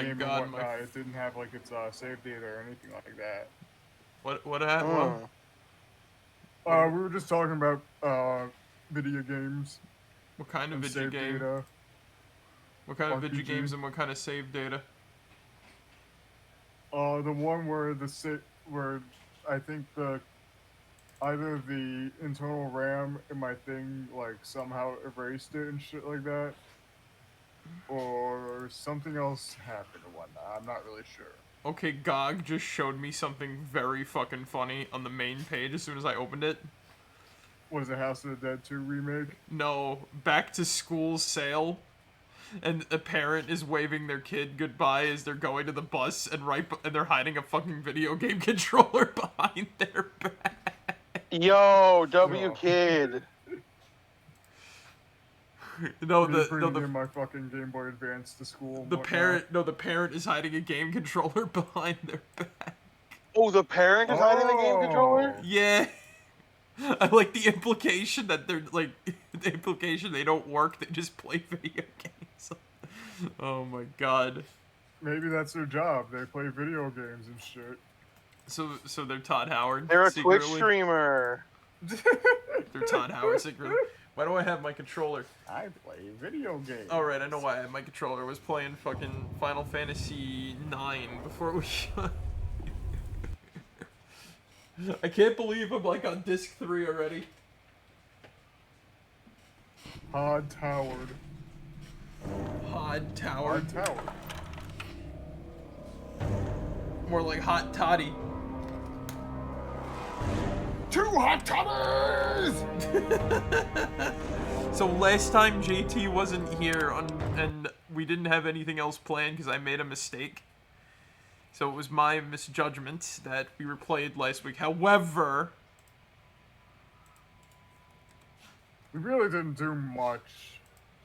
my game god, and whatnot, it didn't have like its save data or anything like that. What happened? What? We were just talking about video games What kind of and video save game? data. What kind of video RPG. games and what kind of save data? The one where where I think the either the internal RAM in my thing like somehow erased it and shit like that, or something else happened or whatnot. I'm not really sure. Okay, GOG just showed me something very fucking funny on the main page as soon as I opened it. What is it, House of the Dead 2 remake? No, back to school sale. And a parent is waving their kid goodbye as they're going to the bus, and they're hiding a fucking video game controller behind their back. Yo, W No. Kid. No, Me bringing in my fucking Game Boy Advance to school. The parent is hiding a game controller behind their back. Oh, the parent is hiding the game controller? Yeah. I like the implication that they're like the implication they don't work, they just play video games. Oh my god. Maybe that's their job. They play video games and shit. So they're Todd Howard. They're a secretly. Twitch streamer. They're Todd Howard secretly. Why do I have my controller? I play video games. Alright, I know why I have my controller. I was playing fucking Final Fantasy IX before we I can't believe I'm like on disc 3 already. Hod Towered. Hod Tower. Hod Tower. More like Hot Toddy. 2 hot toddies! So last time JT wasn't here and we didn't have anything else planned because I made a mistake. So it was my misjudgment that we replayed last week. However, we really didn't do much.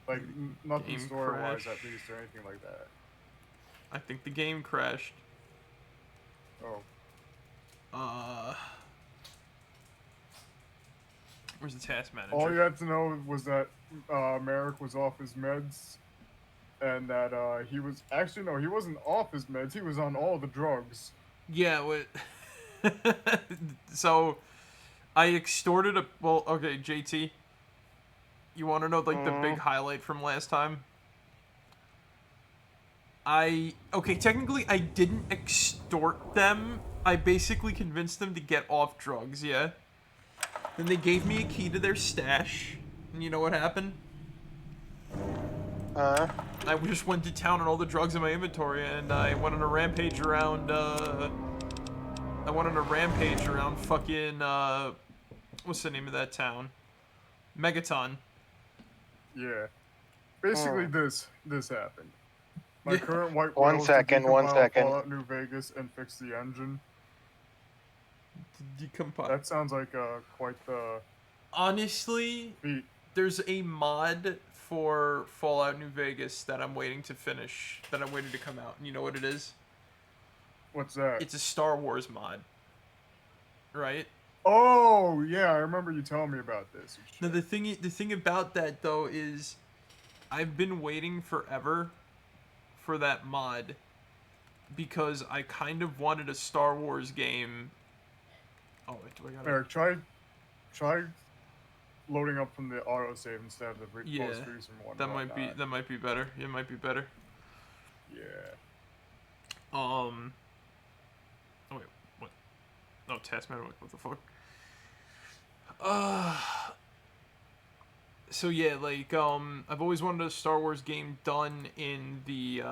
Like, nothing Game story-wise, crash. at least, or anything like that. I think the game crashed. Oh. Where's the task manager? All you had to know was that Marek was off his meds, and that he was... Actually, no, he wasn't off his meds. He was on all the drugs. Yeah, so, I extorted a... Well, okay, JT. You want to know, like, the big highlight from last time? Okay, technically, I didn't extort them. I basically convinced them to get off drugs, yeah? Then they gave me a key to their stash. And you know what happened? I just went to town on all the drugs in my inventory, and I went on a rampage around, fucking, what's the name of that town? Megaton. Yeah. Basically, this happened. My current white One second. Fallout New Vegas and fix the engine. That sounds like quite the... Honestly, feat. There's a mod for Fallout New Vegas that I'm waiting to finish, that I'm waiting to come out. And you know what it is? What's that? It's a Star Wars mod. Right? Oh, yeah, I remember you telling me about this. Now, the thing about that, though, is I've been waiting forever for that mod because I kind of wanted a Star Wars game. Oh, wait, do I gotta... Eric, try loading up from the autosave instead of the post-freeze from one. That might be better. It might be better. Yeah. Oh wait, what? No, task manager. What the fuck? So yeah, like I've always wanted a Star Wars game done in the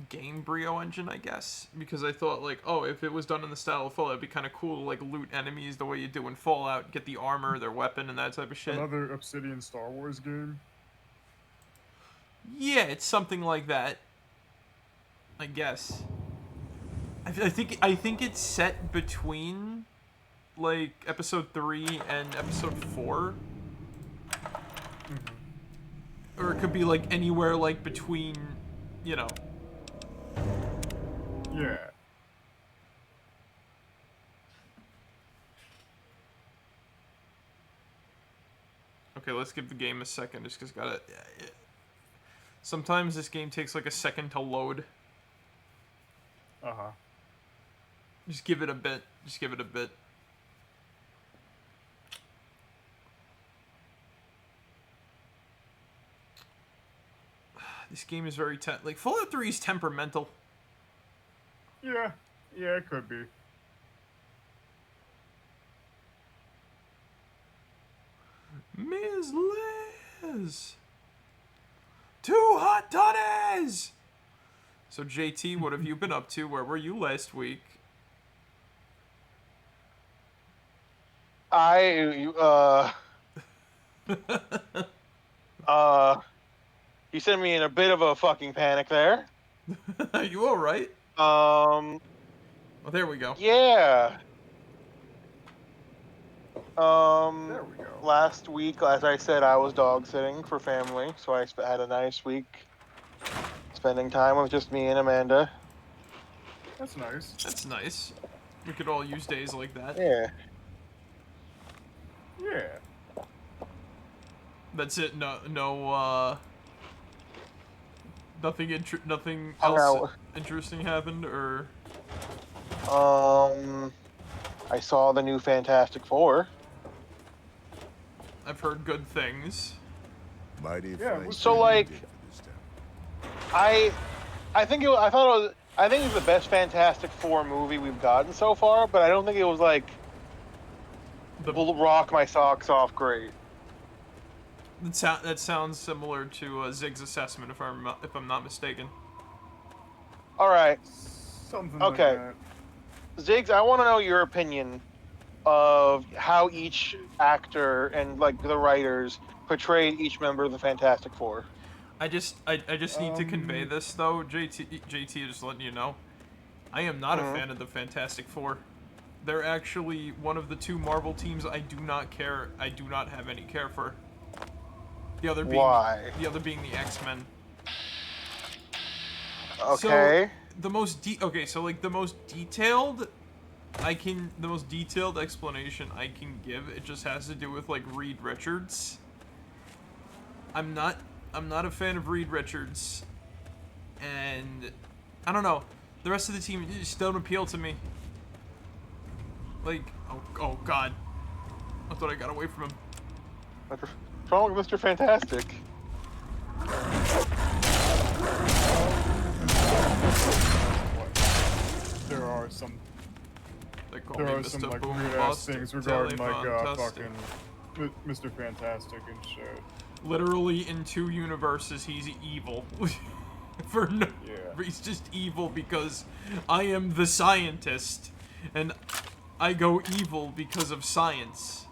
Gamebryo engine, I guess, because I thought like, oh, if it was done in the style of Fallout, it'd be kind of cool to like loot enemies the way you do in Fallout, get the armor, their weapon, and that type of shit. Another Obsidian Star Wars game. Yeah, it's something like that. I guess. I think it's set between like episode 3 and episode 4. Or it could be like anywhere like between, you know. Yeah. Okay, let's give the game a second just because gotta... Sometimes this game takes like a second to load. Uh-huh. Just give it a bit. Just give it a bit. This game is very like Fallout 3 is temperamental. Yeah. Yeah, it could be. Ms. Liz! 2 hot toddies! So JT, what have you been up to? Where were you last week? You sent me in a bit of a fucking panic there. Are you alright? Oh, there we go. yeah. There we go. Last week, as I said, I was dog sitting for family, so I had a nice week spending time with just me and Amanda. That's nice. That's nice. We could all use days like that. Yeah. Yeah. That's it. No, nothing nothing Oh, else no. interesting happened, or I saw the new Fantastic Four. I've heard good things. Mighty Yeah, fine so, thing you like, did for this town. I think it was the best Fantastic Four movie we've gotten so far, but I don't think it was like will rock my socks off great. That sounds similar to Zig's assessment, if I'm not mistaken. All right, Something Okay. like that. Ziggs, I want to know your opinion of how each actor and like the writers portrayed each member of the Fantastic Four. I just need to convey this though, JT, just letting you know. I am not a fan of the Fantastic Four. They're actually one of the 2 Marvel teams I do not have any care for. The other being Why? The other being the X-Men. Okay. So the most detailed explanation I can give, it just has to do with like Reed Richards. I'm not a fan of Reed Richards, and I don't know, the rest of the team just don't appeal to me. Like, oh god, I thought I got away from him. What's wrong with Mr. Fantastic? There are some They call there me are Mr. some like Boom weird ass Bust, things regarding like Telefantastic. fucking Mr. Fantastic and shit. Literally in 2 universes, he's evil. Yeah. He's just evil because I am the scientist, and I go evil because of science.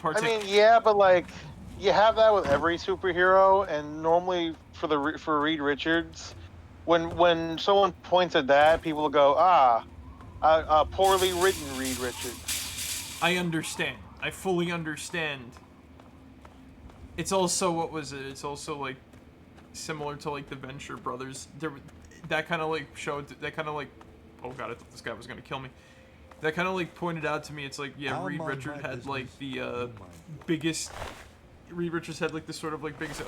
I mean, yeah, but like, you have that with every superhero, and normally for Reed Richards, when someone points at that, people will go, a poorly written Reed Richards. I understand. I fully understand. It's also, what was it? It's also like similar to like the Venture Brothers. That kind of like showed. That kind of like, oh god, I thought this guy was gonna kill me. That kind of like pointed out to me. It's like, yeah, I'll Reed mind Richards my had like business. the You mind biggest. Reed Richards had like the sort of like biggest.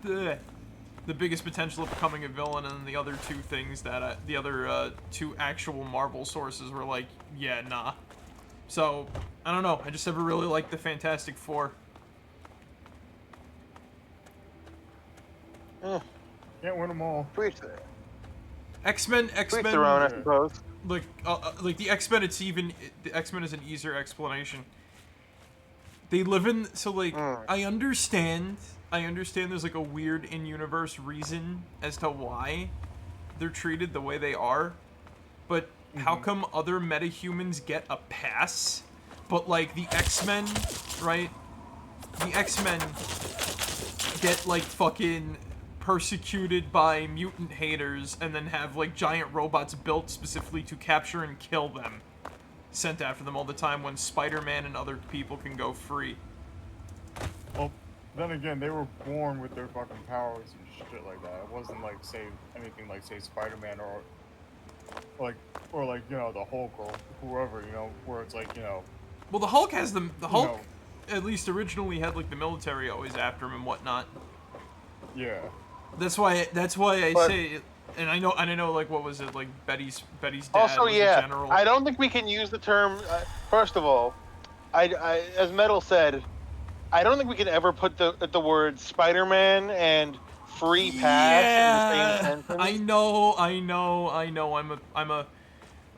The biggest potential of becoming a villain, and then the other 2 things that the other 2 actual Marvel sources were like, yeah, nah. So I don't know. I just never really liked the Fantastic Four. Can't win them all. X-Men, Tweet their own, I suppose. like the X-Men. The X-Men is an easier explanation. They live in I understand. There's like a weird in-universe reason as to why they're treated the way they are, but how come other metahumans get a pass, but like the X-Men, right? The X-Men get like fucking persecuted by mutant haters and then have like giant robots built specifically to capture and kill them sent after them all the time, when Spider-Man and other people can go free. Well, then again, they were born with their fucking powers and shit like that. It wasn't like anything like Spider-Man or like you know, the Hulk or whoever, you know, where it's like, you know. Well, the Hulk has the Hulk, know. at least originally, had like the military always after him and whatnot. Yeah. That's why I say And I know, like, what was it, like, Betty's dad Also, was a yeah, general. I don't think we can use the term. First of all, as Metal said, I don't think we can ever put the words Spider-Man and free pass in the same sentence. I know.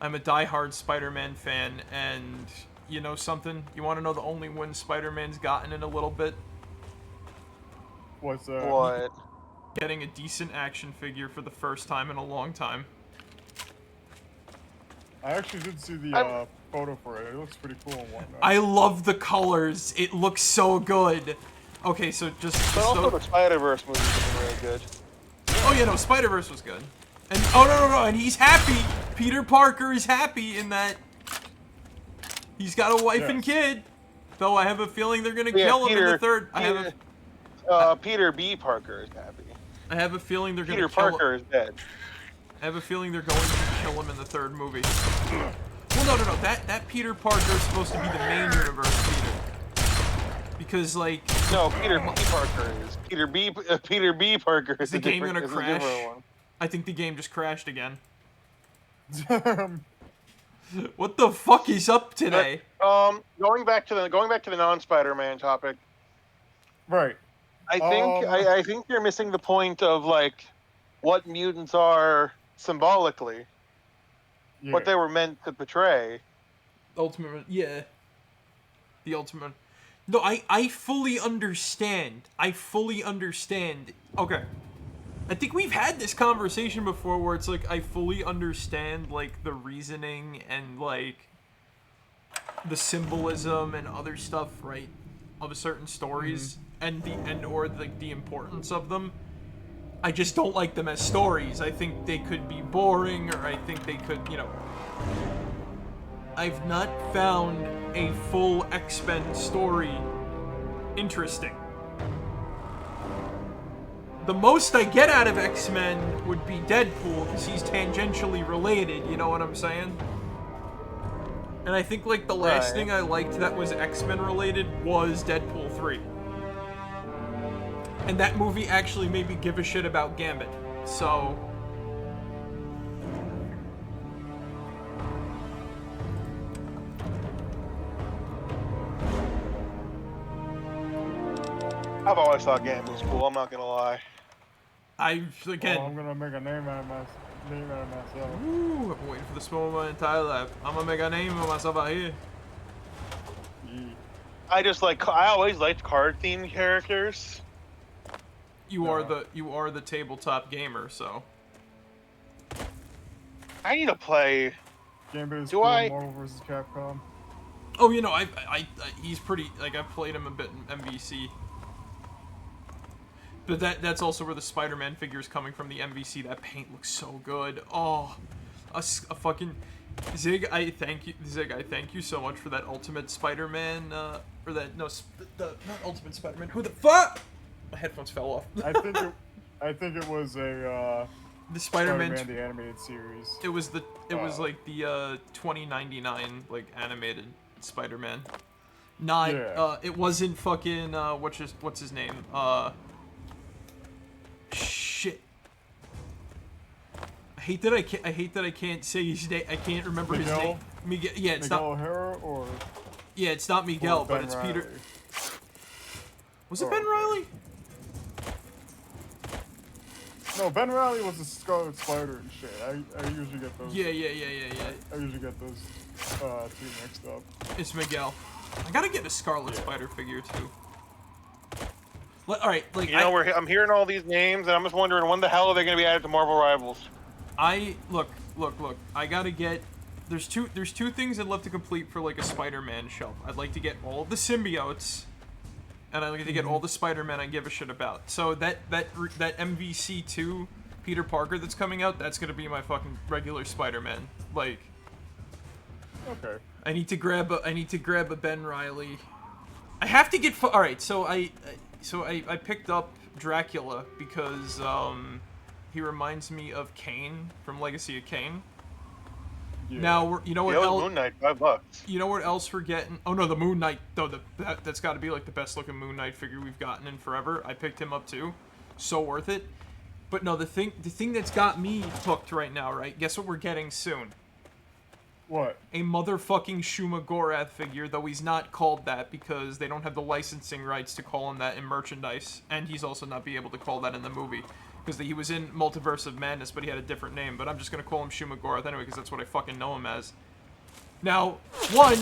I'm a diehard Spider-Man fan, and you know something? You want to know the only win Spider-Man's gotten in a little bit? What's What? Getting a decent action figure for the first time in a long time. I actually did see the photo for it. It looks pretty cool and whatnot. I love the colors. It looks so good. Okay, so But also the Spider-Verse movie was really good. Oh yeah, no, Spider-Verse was good. And oh no, and he's happy. Peter Parker is happy in that he's got a wife and kid. Though I have a feeling they're gonna kill him in the third. Peter B. Parker is happy. I have a feeling they're gonna Peter kill Parker is dead. I have a feeling they're going to kill him in the third movie. Well, no. That Peter Parker is supposed to be the main universe Peter. Because, like... No, Peter B. Parker is. Peter B. Parker is the game gonna is crash? one. I think the game just crashed again. What the fuck is up today? Going back to the non-Spider-Man topic. Right. I think you're missing the point of, like, what mutants are symbolically. Yeah. What they were meant to portray. Ultimate, yeah. The ultimate. No, I fully understand. Okay. I think we've had this conversation before where it's like, I fully understand, like, the reasoning and, like, the symbolism and other stuff, right, of certain stories and the importance of them. I just don't like them as stories. I think they could be boring, or I think they could, you know... I've not found a full X-Men story interesting. The most I get out of X-Men would be Deadpool, because he's tangentially related, you know what I'm saying? And I think, like, the last thing I liked that was X-Men related was Deadpool 3. And that movie actually made me give a shit about Gambit. So... I've always thought Gambit was cool, I'm not gonna lie. I'm gonna make a name out of myself. Ooh, I've been waiting for this moment my entire life. I'm gonna make a name of myself out here. Yeah. I always liked card-themed characters. You are the tabletop gamer, so. I need to play. Gambit is Marvel vs. Capcom. Oh, you know, he's pretty, like, I've played him a bit in MVC. But that's also where the Spider-Man figure is coming from, the MVC. That paint looks so good. Oh, a fucking... Zig, I thank you so much for that Ultimate Spider-Man, not Ultimate Spider-Man, who the fuck? My headphones fell off. I think it was the Spider-Man the animated series. It was like the 2099 like animated Spider-Man. It wasn't fucking what's his name? Shit. I hate that I can't say his name. I can't remember his name. Miguel. Yeah, it's Miguel not O'Hara or. Yeah, it's not Miguel, but it's Riley. Peter. Was it Ben Riley? No, Ben Riley was the Scarlet Spider and shit. I usually get those. Yeah. I usually get those two mixed up. It's Miguel. I gotta get a Scarlet Spider figure too. All right, like I'm hearing all these names, and I'm just wondering when the hell are they going to be added to Marvel Rivals? Look. I gotta get. There's two things I'd love to complete for like a Spider-Man shelf. I'd like to get all the symbiotes, and I'd like to get all the Spider-Man I give a shit about. So that MVC2 Peter Parker that's coming out, that's gonna be my fucking regular Spider-Man. Like. Okay. I need to grab a Ben Riley. I have to get. All right, so I picked up Dracula because he reminds me of Kane from Legacy of Kane. Yeah. Now you know what else? Moon Knight, $5. You know what else we're getting? Oh no, the Moon Knight though. That's got to be like the best looking Moon Knight figure we've gotten in forever. I picked him up too, so worth it. But no, the thing that's got me hooked right now, right? Guess what we're getting soon? What? A motherfucking Shuma Gorath figure, though he's not called that because they don't have the licensing rights to call him that in merchandise, and he's also not be able to call that in the movie because he was in Multiverse of Madness, but he had a different name. But I'm just gonna call him Shuma Gorath anyway because that's what I fucking know him as. Now, one,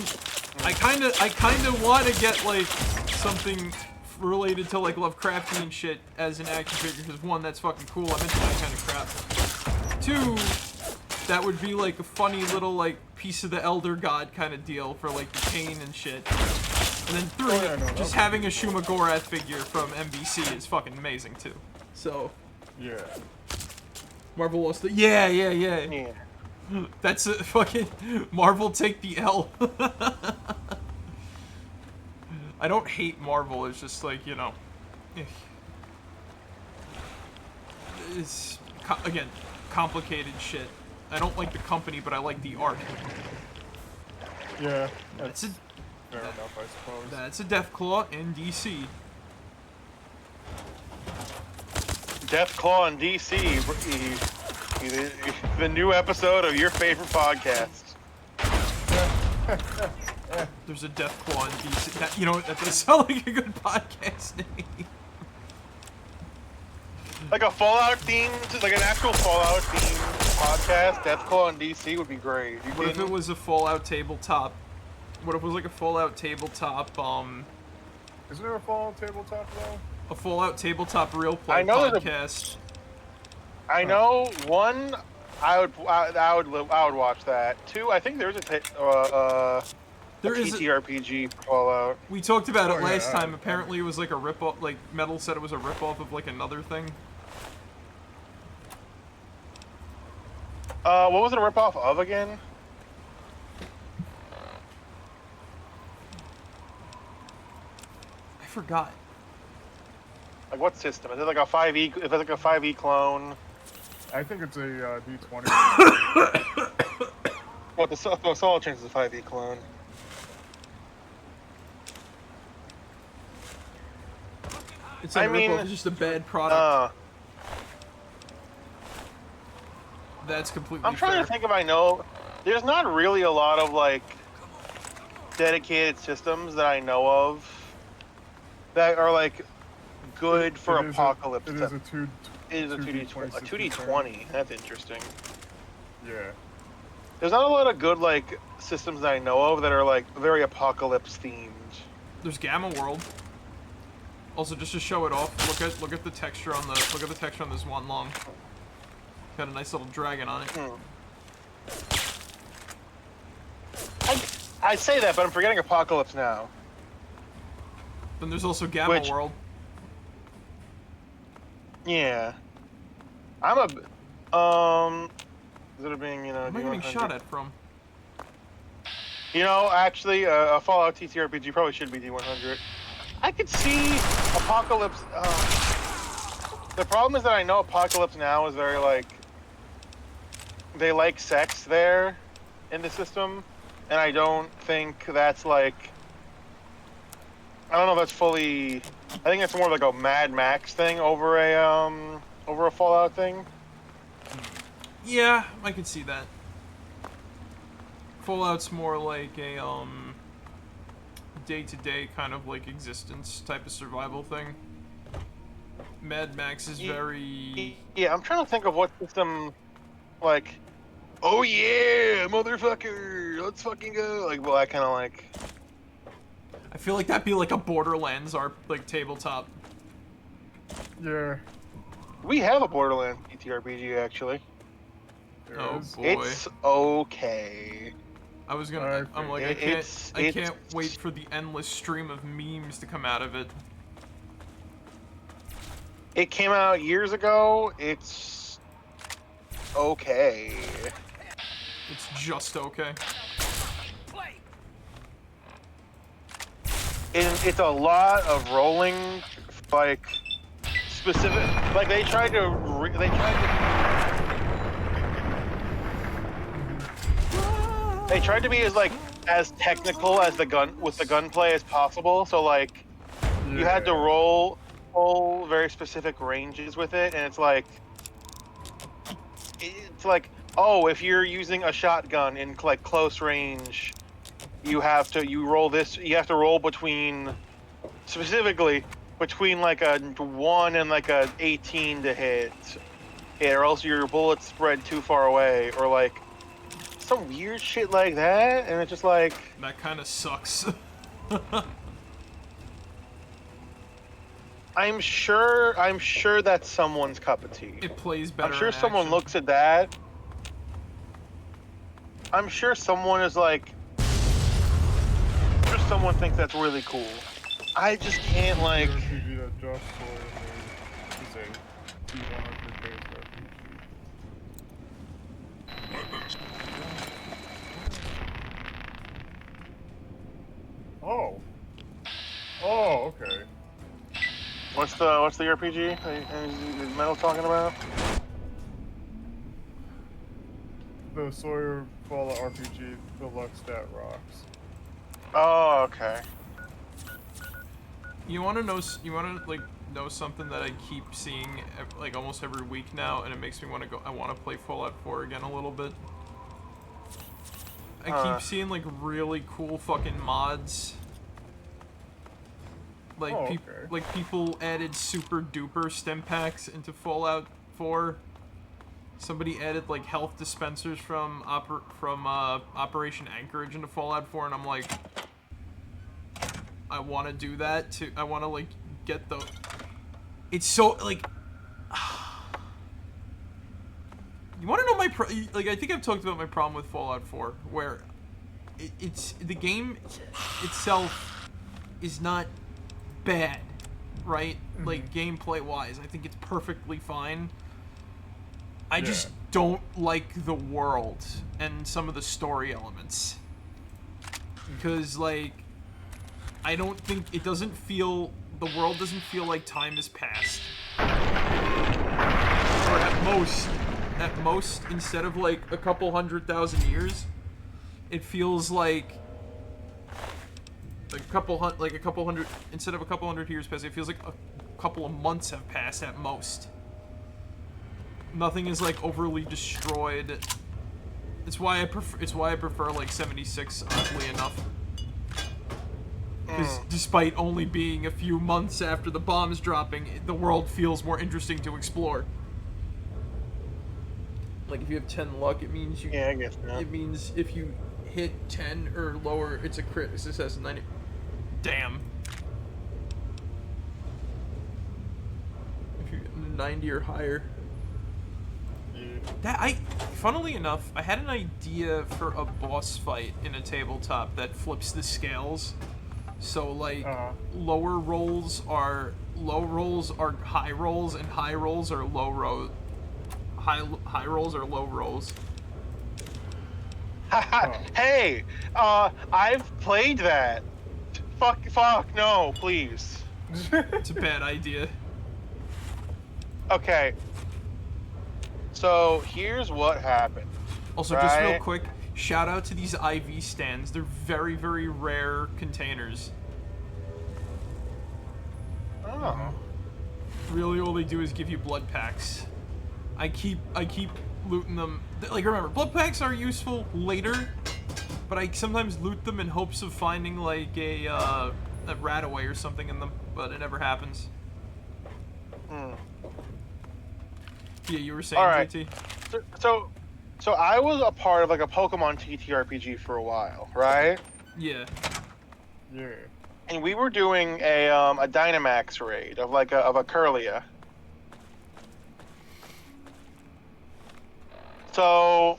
I kind of want to get like something related to like Lovecraftian shit as an action figure because one, that's fucking cool. I'm into that kind of crap. Two, that would be like a funny little like piece of the Elder God kind of deal for like the chain and shit. And then three, just having a Shuma Gorath figure from MBC is fucking amazing too. So, Yeah. Marvel lost the yeah. That's a fucking Marvel take the L. I don't hate Marvel. It's just like, you know, it's again complicated shit. I don't like the company, but I like the art. Yeah. That's a fair enough, I suppose. That's a Deathclaw in DC. Deathclaw in DC. The new episode of your favorite podcast. There's a Deathclaw in DC. That, you know, that does sound like a good podcast name. Like a Fallout themed, like an actual Fallout themed podcast, Deathclaw in DC would be great. What if it was a Fallout tabletop? What if it was like a Fallout tabletop, Isn't there a Fallout tabletop though? a Fallout tabletop real play I know podcast? I know one. I would watch that. Two, I think there's a There is TTRPG for Fallout. We talked about it Oh, last yeah, time. Apparently, it was like a rip-off. Like Metal said, it was a rip-off of like another thing. What was it a ripoff of again? I forgot. Like what system? Is it like a 5e? If it's like a 5e clone? I think it's a D20. What the Solid Chains is a 5e clone. It's not I a mean, rip-off. It's just a bad product. That's completely I'm trying fair. to think if I know. There's not really a lot of like dedicated systems that I know of that are like good for apocalypse. It is a 2. It is a 2d20. A 2d20. That's interesting. Yeah. There's not a lot of good like systems that I know of that are like very apocalypse themed. There's Gamma World. Also, just to show it off, look at the texture on this one long. Got a nice little dragon on it. I say that, but I'm forgetting Apocalypse Now. Then there's also Gamma Which- World. Yeah. I'm a instead of being, you know, Where am I getting D100. shot at from? You know, actually, a Fallout TTRPG probably should be D100. I could see Apocalypse. The problem is that I know Apocalypse Now is very like they like sex there in the system, and I don't think that's like. I don't know if that's fully. I think it's more like a Mad Max thing over a Fallout thing. Yeah, I could see that. Fallout's more like a day-to-day kind of like existence type of survival thing. Mad Max is very. Yeah, I'm trying to think of what system, like, oh yeah, motherfucker, let's fucking go. Like, well, I kind of like. I feel like that'd be like a Borderlands or like tabletop. Yeah. We have a Borderlands TTRPG actually. There Oh is. boy. It's okay. I was gonna. Okay. I'm like, It's- I can't wait for the endless stream of memes to come out of it. It came out years ago. It's okay. It's just okay. It's a lot of rolling, like specific. Like they tried to. They tried to be as technical as the gunplay as possible. So like, you had to roll very specific ranges with it, and it's like it's like, oh, if you're using a shotgun in like close range, you have to roll between, specifically between like a 1 and like a 18 to hit, or else your bullets spread too far away, or like some weird shit like that, and it's just like, That kind of sucks. I'm sure that's someone's cup of tea. It plays better. I'm sure in someone action. looks at that. I'm sure someone is like, I'm sure someone thinks that's really cool. I just can't like. RPG that Josh Sawyer made is a 100 based RPG. Oh. Oh, okay. What's the RPG is Metal talking about? The Sawyer Fallout RPG Deluxe Stat Rocks. Oh, okay. You want to know? You want to like know something that I keep seeing like almost every week now, and it makes me want to go. I want to play Fallout 4 again a little bit. I keep seeing like really cool fucking mods. Like people added super duper stim packs into Fallout 4. Somebody added like health dispensers from Operation Anchorage into Fallout 4, and I'm like, I want to do that too. I want to like get the. It's so like. You want to know my like? I think I've talked about my problem with Fallout 4, where it's the game itself is not bad, right? Like gameplay wise, I think it's perfectly fine. I just don't like the world and some of the story elements, because like I don't think it doesn't feel the world doesn't feel like time has passed, or at most instead of like a couple 100,000 years, it feels like a couple hundred instead of a couple hundred years passed. It feels like a couple of months have passed at most. Nothing is like overly destroyed. It's why I prefer like 76, oddly enough. Because despite only being a few months after the bombs dropping, the world feels more interesting to explore. Like if you have 10 luck, it means you. Yeah, I guess that. It means if you hit 10 or lower, it's a crit success. 90. Damn. If you 90 or higher. Funnily enough, I had an idea for a boss fight in a tabletop that flips the scales. So like low rolls are high rolls, and high rolls are high rolls are low rolls. Hey, I've played that. Fuck, no, please. It's a bad idea. Okay. So here's what happened. Also, just real quick, shout out to these IV stands. They're very, very rare containers. Oh. Really, all they do is give you blood packs. I keep looting them. Like, remember, blood packs are useful later, but I sometimes loot them in hopes of finding like a Rataway or something in them, but it never happens. Yeah, you were saying, right. JT? So I was a part of like a Pokemon TTRPG for a while, right? Yeah. Yeah. And we were doing a Dynamax raid of like a Curlia. So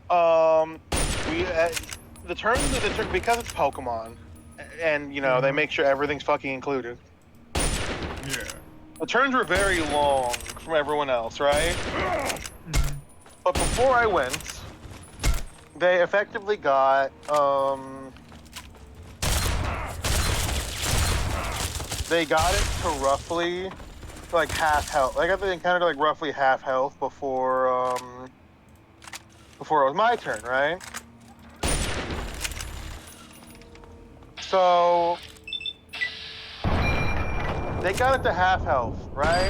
the turn because it's Pokemon, and you know they make sure everything's fucking included. Yeah. The turns were very long from everyone else, right? But before I went, they effectively got they got it to roughly like half health. Like I think they encountered like roughly half health before it was my turn, right? So they got it to half health, right?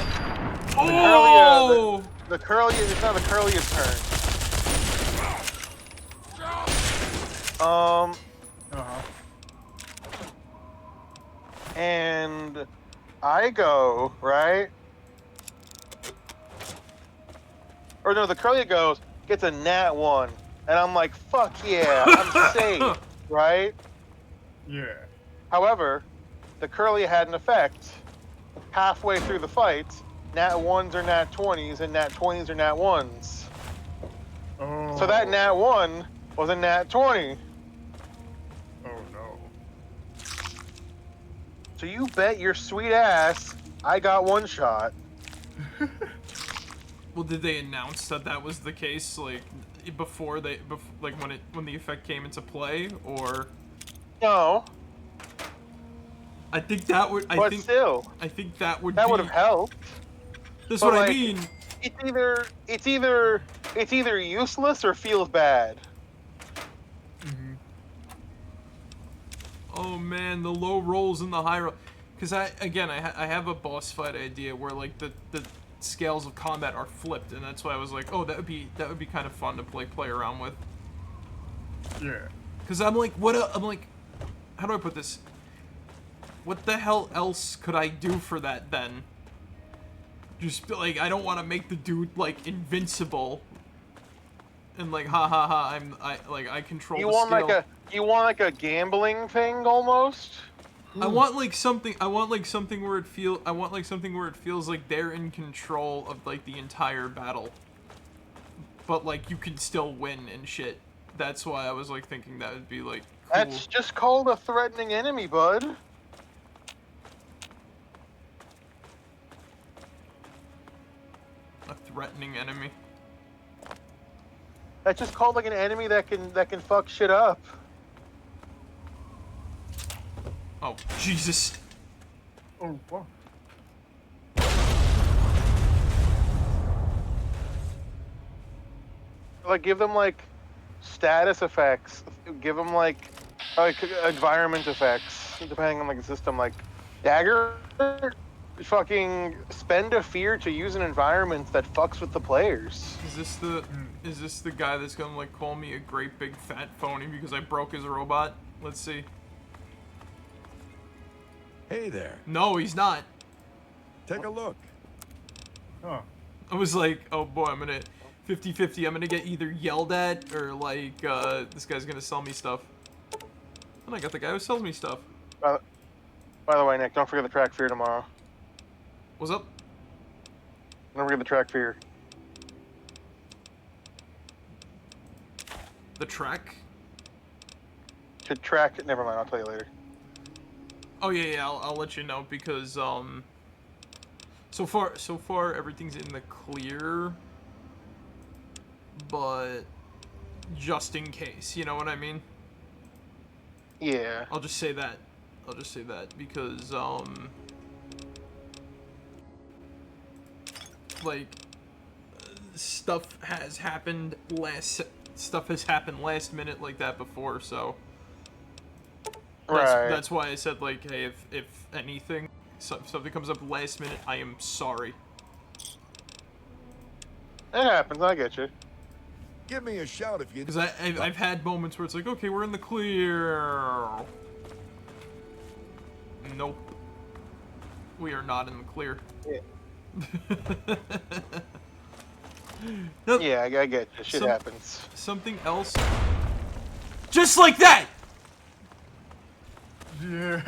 Oh! The Curlia, it's not the Curlia's turn. And I go, right? Or no, the Curlia goes, gets a nat 1. And I'm like, fuck yeah, I'm safe, right? Yeah. However, the Curlia had an effect. Halfway through the fight, nat 1s are nat 20s, and nat 20s are nat 1s. Oh. So that nat 1 was a nat 20. Oh no. So you bet your sweet ass I got one shot. Well, did they announce that that was the case, like, before they, like, when the effect came into play, or? No, I think that would. but still, I think that would. that would have helped. That's but, what like, I mean. It's either useless or feels bad. Oh man, the low rolls and the high roll. Because I have a boss fight idea where like the scales of combat are flipped, and that's why I was like, oh, that would be kind of fun to play around with. Yeah. Because I'm like, how do I put this? What the hell else could I do for that then? Just like, I don't want to make the dude like invincible. And like, I control the skill. You want like a gambling thing almost? I want like something where it feels like they're in control of like the entire battle. But like you can still win and shit. That's why I was like thinking that would be like cool. That's just called a threatening enemy, bud. A threatening enemy. That's just called like an enemy that can fuck shit up. Oh, Jesus. Oh fuck. Like give them like status effects. Give them like environment effects, depending on like the system. Like dagger, fucking spend a fear to use an environment that fucks with the players. Is this the guy that's gonna like call me a great big fat phony because I broke his robot? Let's see. Hey there. No, he's not. Take a look. Huh. I was like, oh boy, I'm gonna 50-50. I'm gonna get either yelled at or like this guy's gonna sell me stuff. And I got the guy who sells me stuff. By the way, Nick, don't forget the track fear tomorrow. What's up? Don't forget the track fear. The track? To track, never mind. I'll tell you later. Oh yeah, I'll let you know because so far everything's in the clear, but just in case, you know what I mean? Yeah. I'll just say that because like stuff has happened last minute like that before, so that's why I said like, hey, if anything, something comes up last minute, I am sorry. It happens. I get you. Give me a shout if you... Because I've had moments where it's like, okay, we're in the clear. Nope. We are not in the clear. Yeah. Nope. Yeah, I get you. Shit happens. Something else. Just like that! Yeah.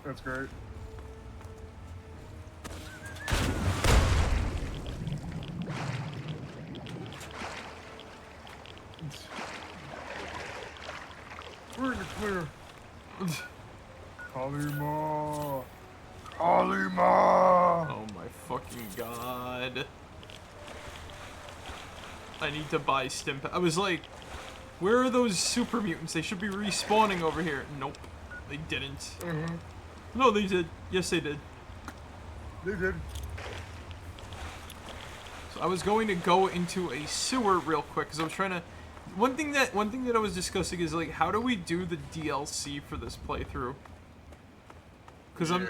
That's great. We're in the clear. Kalima. Kalima. Oh my fucking god. I need to buy stim I was like, where are those super mutants? They should be respawning over here. Nope. They didn't. No, they did. Yes, they did. They did. So I was going to go into a sewer real quick because I was trying to. One thing that I was discussing is like, how do we do the DLC for this playthrough? Because I'm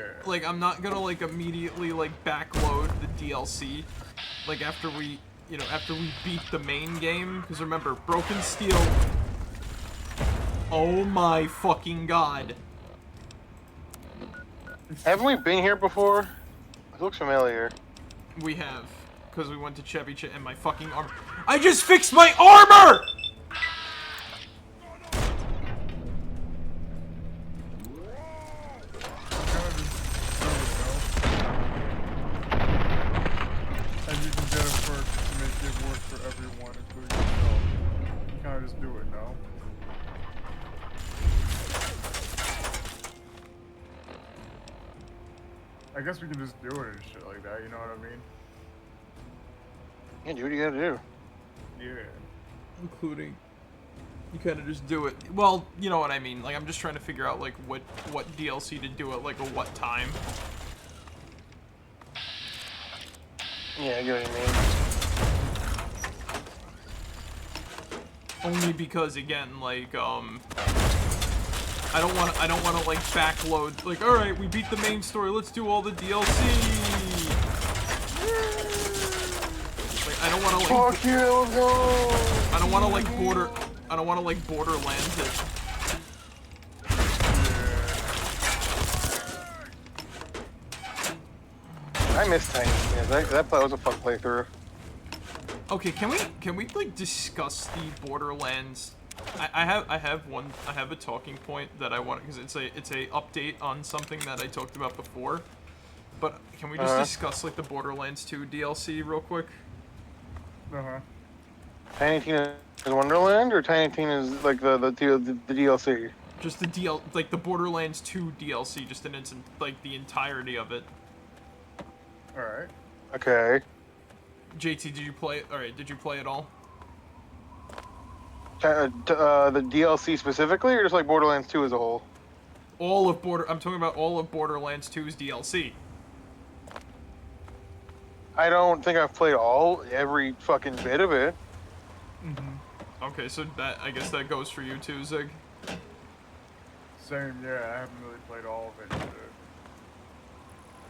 not gonna like immediately like backload the DLC, like after we beat the main game. Because remember, Broken Steel. Oh my fucking god! Haven't we been here before? It looks familiar. We have, because we went to Chevy and my fucking armor. I just fixed my armor! And you can get a perk to make it work for everyone, including yourself. You kind of just do it, no? I guess we can just do it and shit like that, you know what I mean? Yeah, do what you gotta do. Yeah. Including, you kind of just do it. Well, you know what I mean. Like, I'm just trying to figure out like what DLC to do at like a what time. Yeah, I get what you mean. Only because again, like I don't want to like backload. Like, all right, we beat the main story. Let's do all the DLC. Like, I don't want to like. Fuck you, let's go. I don't want to like border. I don't want to like Borderlands it. I miss Tiny. Yeah, that was a fun playthrough. Okay, can we like discuss the Borderlands? I have a talking point that I want because it's a update on something that I talked about before. But can we just discuss like the Borderlands 2 DLC real quick? Tiny Tina's Wonderland or Tiny Tina's like the DLC? Just the like the Borderlands 2 DLC, just in its like the entirety of it. All right. Okay. JT, did you play it? All right, did you play it all? The DLC specifically, or just like Borderlands 2 as a whole? I'm talking about all of Borderlands 2's DLC. I don't think I've played every fucking bit of it. Okay, so that I guess that goes for you too, Zig. Same, yeah. I haven't really played all of it either.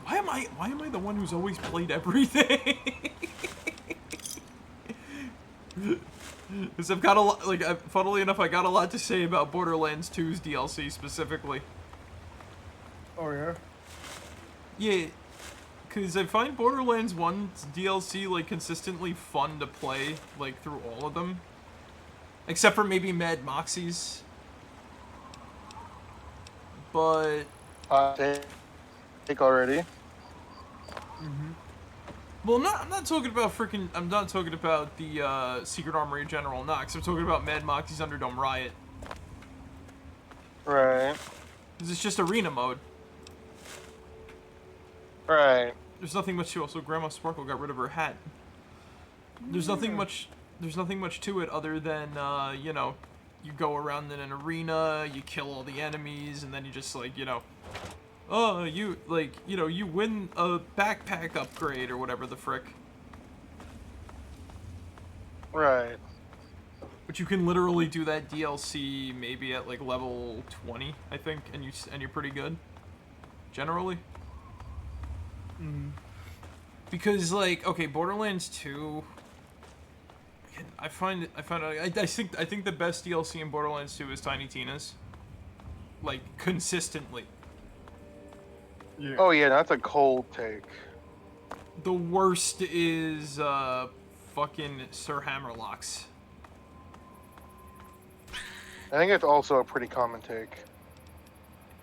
Why am I the one who's always played everything? Because I've got a lot, like, funnily enough, I got a lot to say about Borderlands 2's DLC specifically. Oh, yeah? Yeah, because I find Borderlands 1's DLC, like, consistently fun to play, like, through all of them. Except for maybe Mad Moxie's. But... Take already. Well, I'm not talking about freaking. I'm not talking about the Secret Armory of General Knox. I'm talking about Mad Moxie's Underdome Riot. Right. Because it's just arena mode. Right. There's nothing much to it. Also, Grandma Sparkle got rid of her hat. There's nothing much. There's nothing much to it other than you know, you go around in an arena, you kill all the enemies, and then you just like oh, you win a backpack upgrade or whatever the frick. Right. But you can literally do that DLC maybe at like level 20, I think, and you're pretty good. Generally. Because like, okay, Borderlands 2. I think the best DLC in Borderlands 2 is Tiny Tina's. Like consistently. Yeah. Oh yeah, that's a cold take. The worst is fucking Sir Hammerlock's. I think it's also a pretty common take.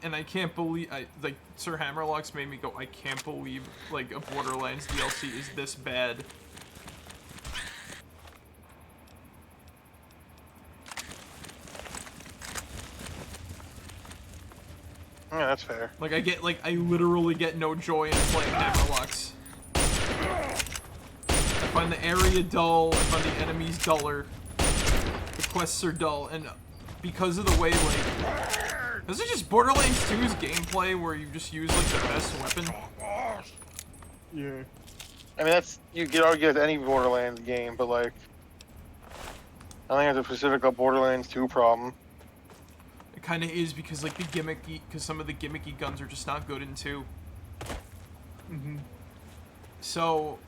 And I can't believe like Sir Hammerlock's made me go, I can't believe like a Borderlands DLC is this bad. Yeah, that's fair. Like I literally get no joy in playing Hammerlocks. I find the area dull, I find the enemies duller. The quests are dull, and because of the way like this is just Borderlands 2's gameplay where you just use like the best weapon. Yeah. I mean, that's you could argue with any Borderlands game, but like, I think it's a specific Borderlands 2 problem. It kind of is because like because some of the gimmicky guns are just not good in 2. So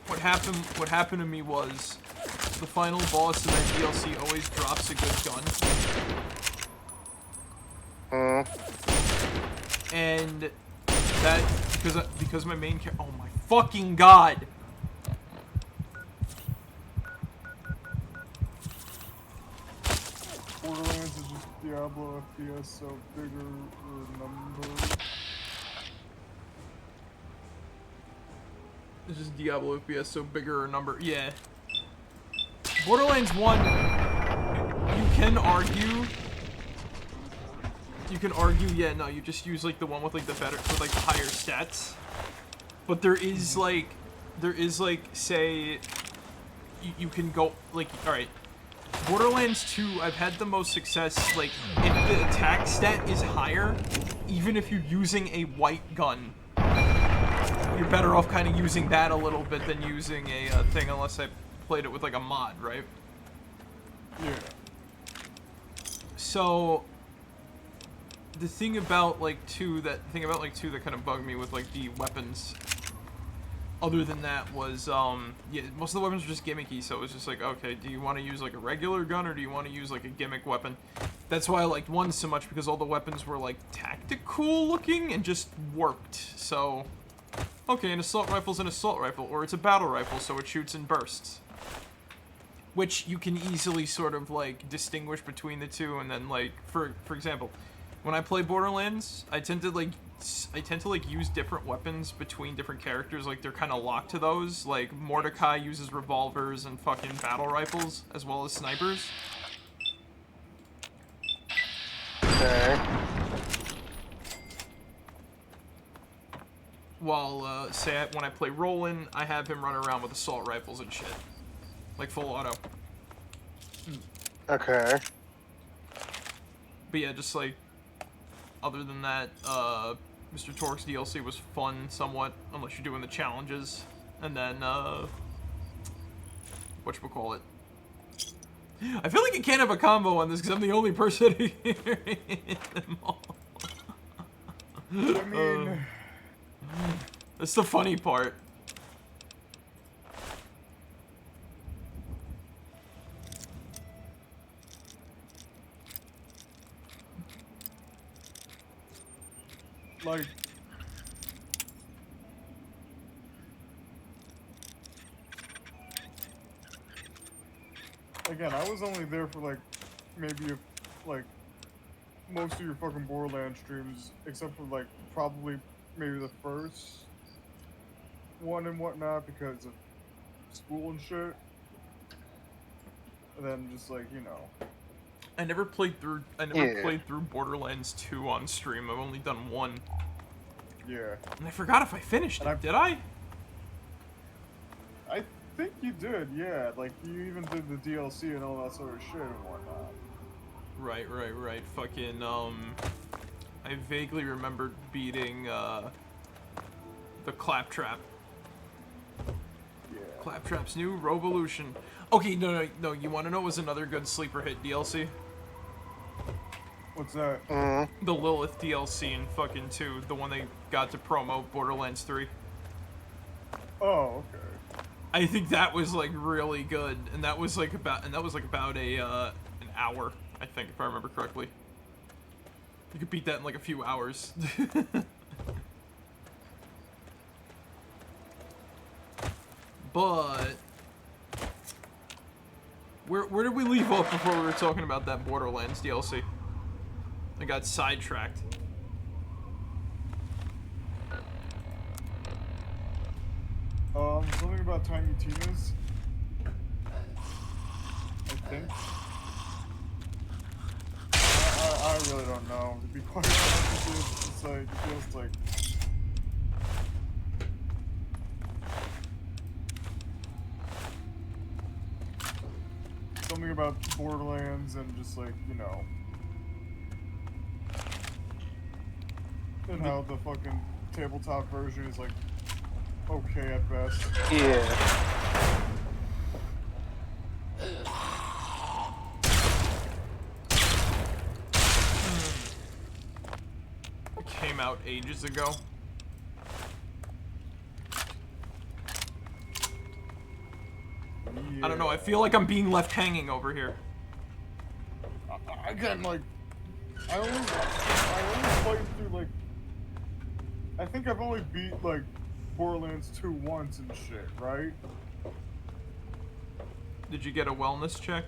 what happened to me was the final boss in that DLC always drops a good gun. And that because my main character, oh my fucking god. Borderlands is just Diablo FPS, so bigger number. It's just Diablo FPS, so bigger number. Yeah. Borderlands 1, you can argue, yeah, no, you just use, like, the one with, like, the better, with, like, the higher stats. But there is, like, say, you can go, like, alright. Borderlands 2, I've had the most success, like, if the attack stat is higher, even if you're using a white gun, you're better off kind of using that a little bit than using a thing, unless I played it with, like, a mod, right? Yeah. So, the thing about, like, 2 that kind of bugged me with, like, the weapons, other than that, was, yeah, most of the weapons were just gimmicky, so it was just like, okay, do you want to use, like, a regular gun, or do you want to use, like, a gimmick weapon? That's why I liked 1 so much, because all the weapons were, like, tactical looking, and just worked, so, okay, an assault rifle's an assault rifle, or it's a battle rifle, so it shoots in bursts. Which you can easily sort of, like, distinguish between the two, and then, like, for example, when I play Borderlands, I tend to use different weapons between different characters, like, they're kind of locked to those, like, Mordecai uses revolvers and fucking battle rifles, as well as snipers. Okay. While, say, when I play Roland, I have him run around with assault rifles and shit. Like, full auto. Okay. But yeah, just, like, other than that, Mr. Torque's DLC was fun, somewhat, unless you're doing the challenges. And then, whatchamacallit. I feel like you can't have a combo on this, because I'm the only person hearing them all. I mean... That's the funny part. Like... Again, I was only there for, like, maybe, like, most of your fucking Borderlands streams, except for, like, probably maybe the first one and whatnot because of school and shit. And then just, like, you know. I never played through Borderlands 2 on stream. I've only done 1. Yeah. And I forgot if I finished it. Did I? I think you did, yeah. Like, you even did the DLC and all that sort of shit and whatnot. Right. Fucking, I vaguely remembered beating, the Claptrap. Yeah. Claptrap's new Revolution. Okay, no, you want to know what was another good sleeper hit DLC? What's that? The Lilith DLC in fucking 2, the one they got to promo Borderlands 3. Oh, okay. I think that was like really good, and that was like about an hour, I think, if I remember correctly. You could beat that in like a few hours. But where did we leave off before we were talking about that Borderlands DLC? I got sidetracked. Something about Tiny Tina's. I think. I really don't know. To be quite honest with you, it's like, it feels like... Something about Borderlands and just like, you know... And how the fucking tabletop version is like okay at best. Yeah. It came out ages ago. I don't know, I feel like I'm being left hanging over here. Again, like, I only played through, like, I think I've only beat, like, Borderlands 2 once and shit, right? Did you get a wellness check?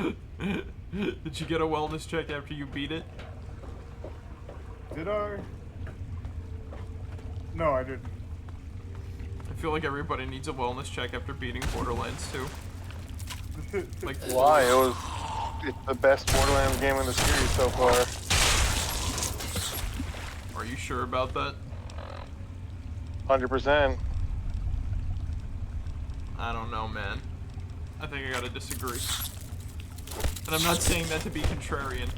Did you get a wellness check after you beat it? Did I? No, I didn't. I feel like everybody needs a wellness check after beating Borderlands 2. Like, Why? It's the best Borderlands game in the series so far. are you sure about that? 100%. I don't know, man. I think I gotta disagree. And I'm not saying that to be contrarian.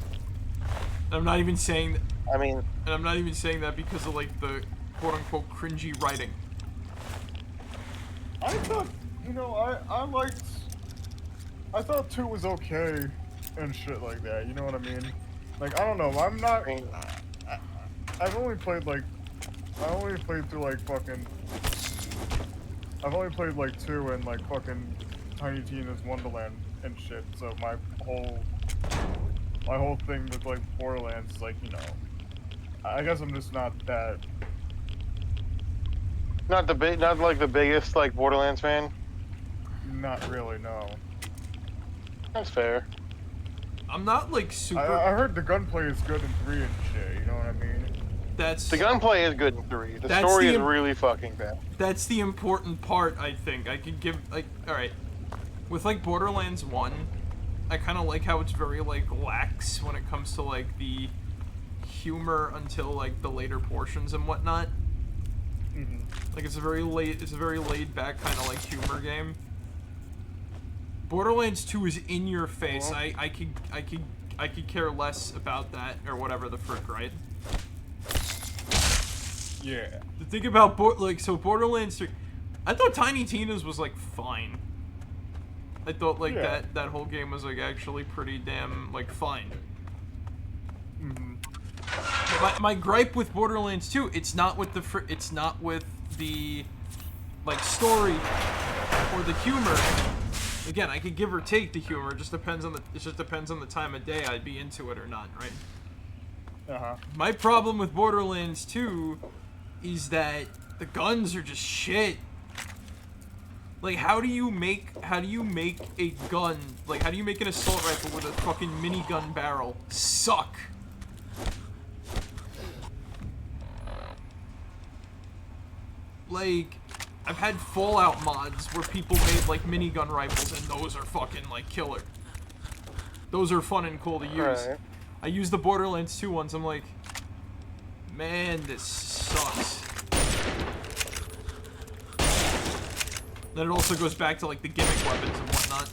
And I'm not even saying I mean, and I'm not even saying that because of like the quote-unquote cringy writing. I thought, you know, I thought 2 was okay and shit like that, you know what I mean? Like, I don't know, I'm not, I've only played, like, I only played through, like, fucking, I've only played, like, 2 and, like, fucking Tiny Tina's Wonderland and shit, so my whole thing with, like, Borderlands is, like, you know, I guess I'm just not that. not like the biggest like Borderlands fan. Not really, no. That's fair. I'm not like super. I heard the gunplay is good in 3 and shit, you know what I mean? That's The gunplay is good in 3. The That's story the is im- really fucking bad. that's the important part. I think I could give like all right with like Borderlands 1. I kind of like how it's very like lax when it comes to like the humor until like the later portions and whatnot. Mm-hmm. Like it's a very laid back kind of like humor game. Borderlands 2 is in your face. I could care less about that or whatever the frick, right? Yeah. The thing about Borderlands 3, I thought Tiny Tina's was like fine. I thought like Yeah. that whole game was like actually pretty damn like fine. Mm-hmm. My gripe with Borderlands 2, it's not with the like story or the humor. Again, I could give or take the humor. It just depends on the time of day I'd be into it or not, right? Uh-huh. My problem with Borderlands 2 is that the guns are just shit. Like, how do you make a gun, like, how do you make an assault rifle with a fucking minigun barrel suck? Like, I've had Fallout mods where people made, like, minigun rifles, and those are fucking, like, killer. Those are fun and cool to use. Right. I used the Borderlands 2 ones, I'm like, man, this sucks. Then it also goes back to, like, the gimmick weapons and whatnot.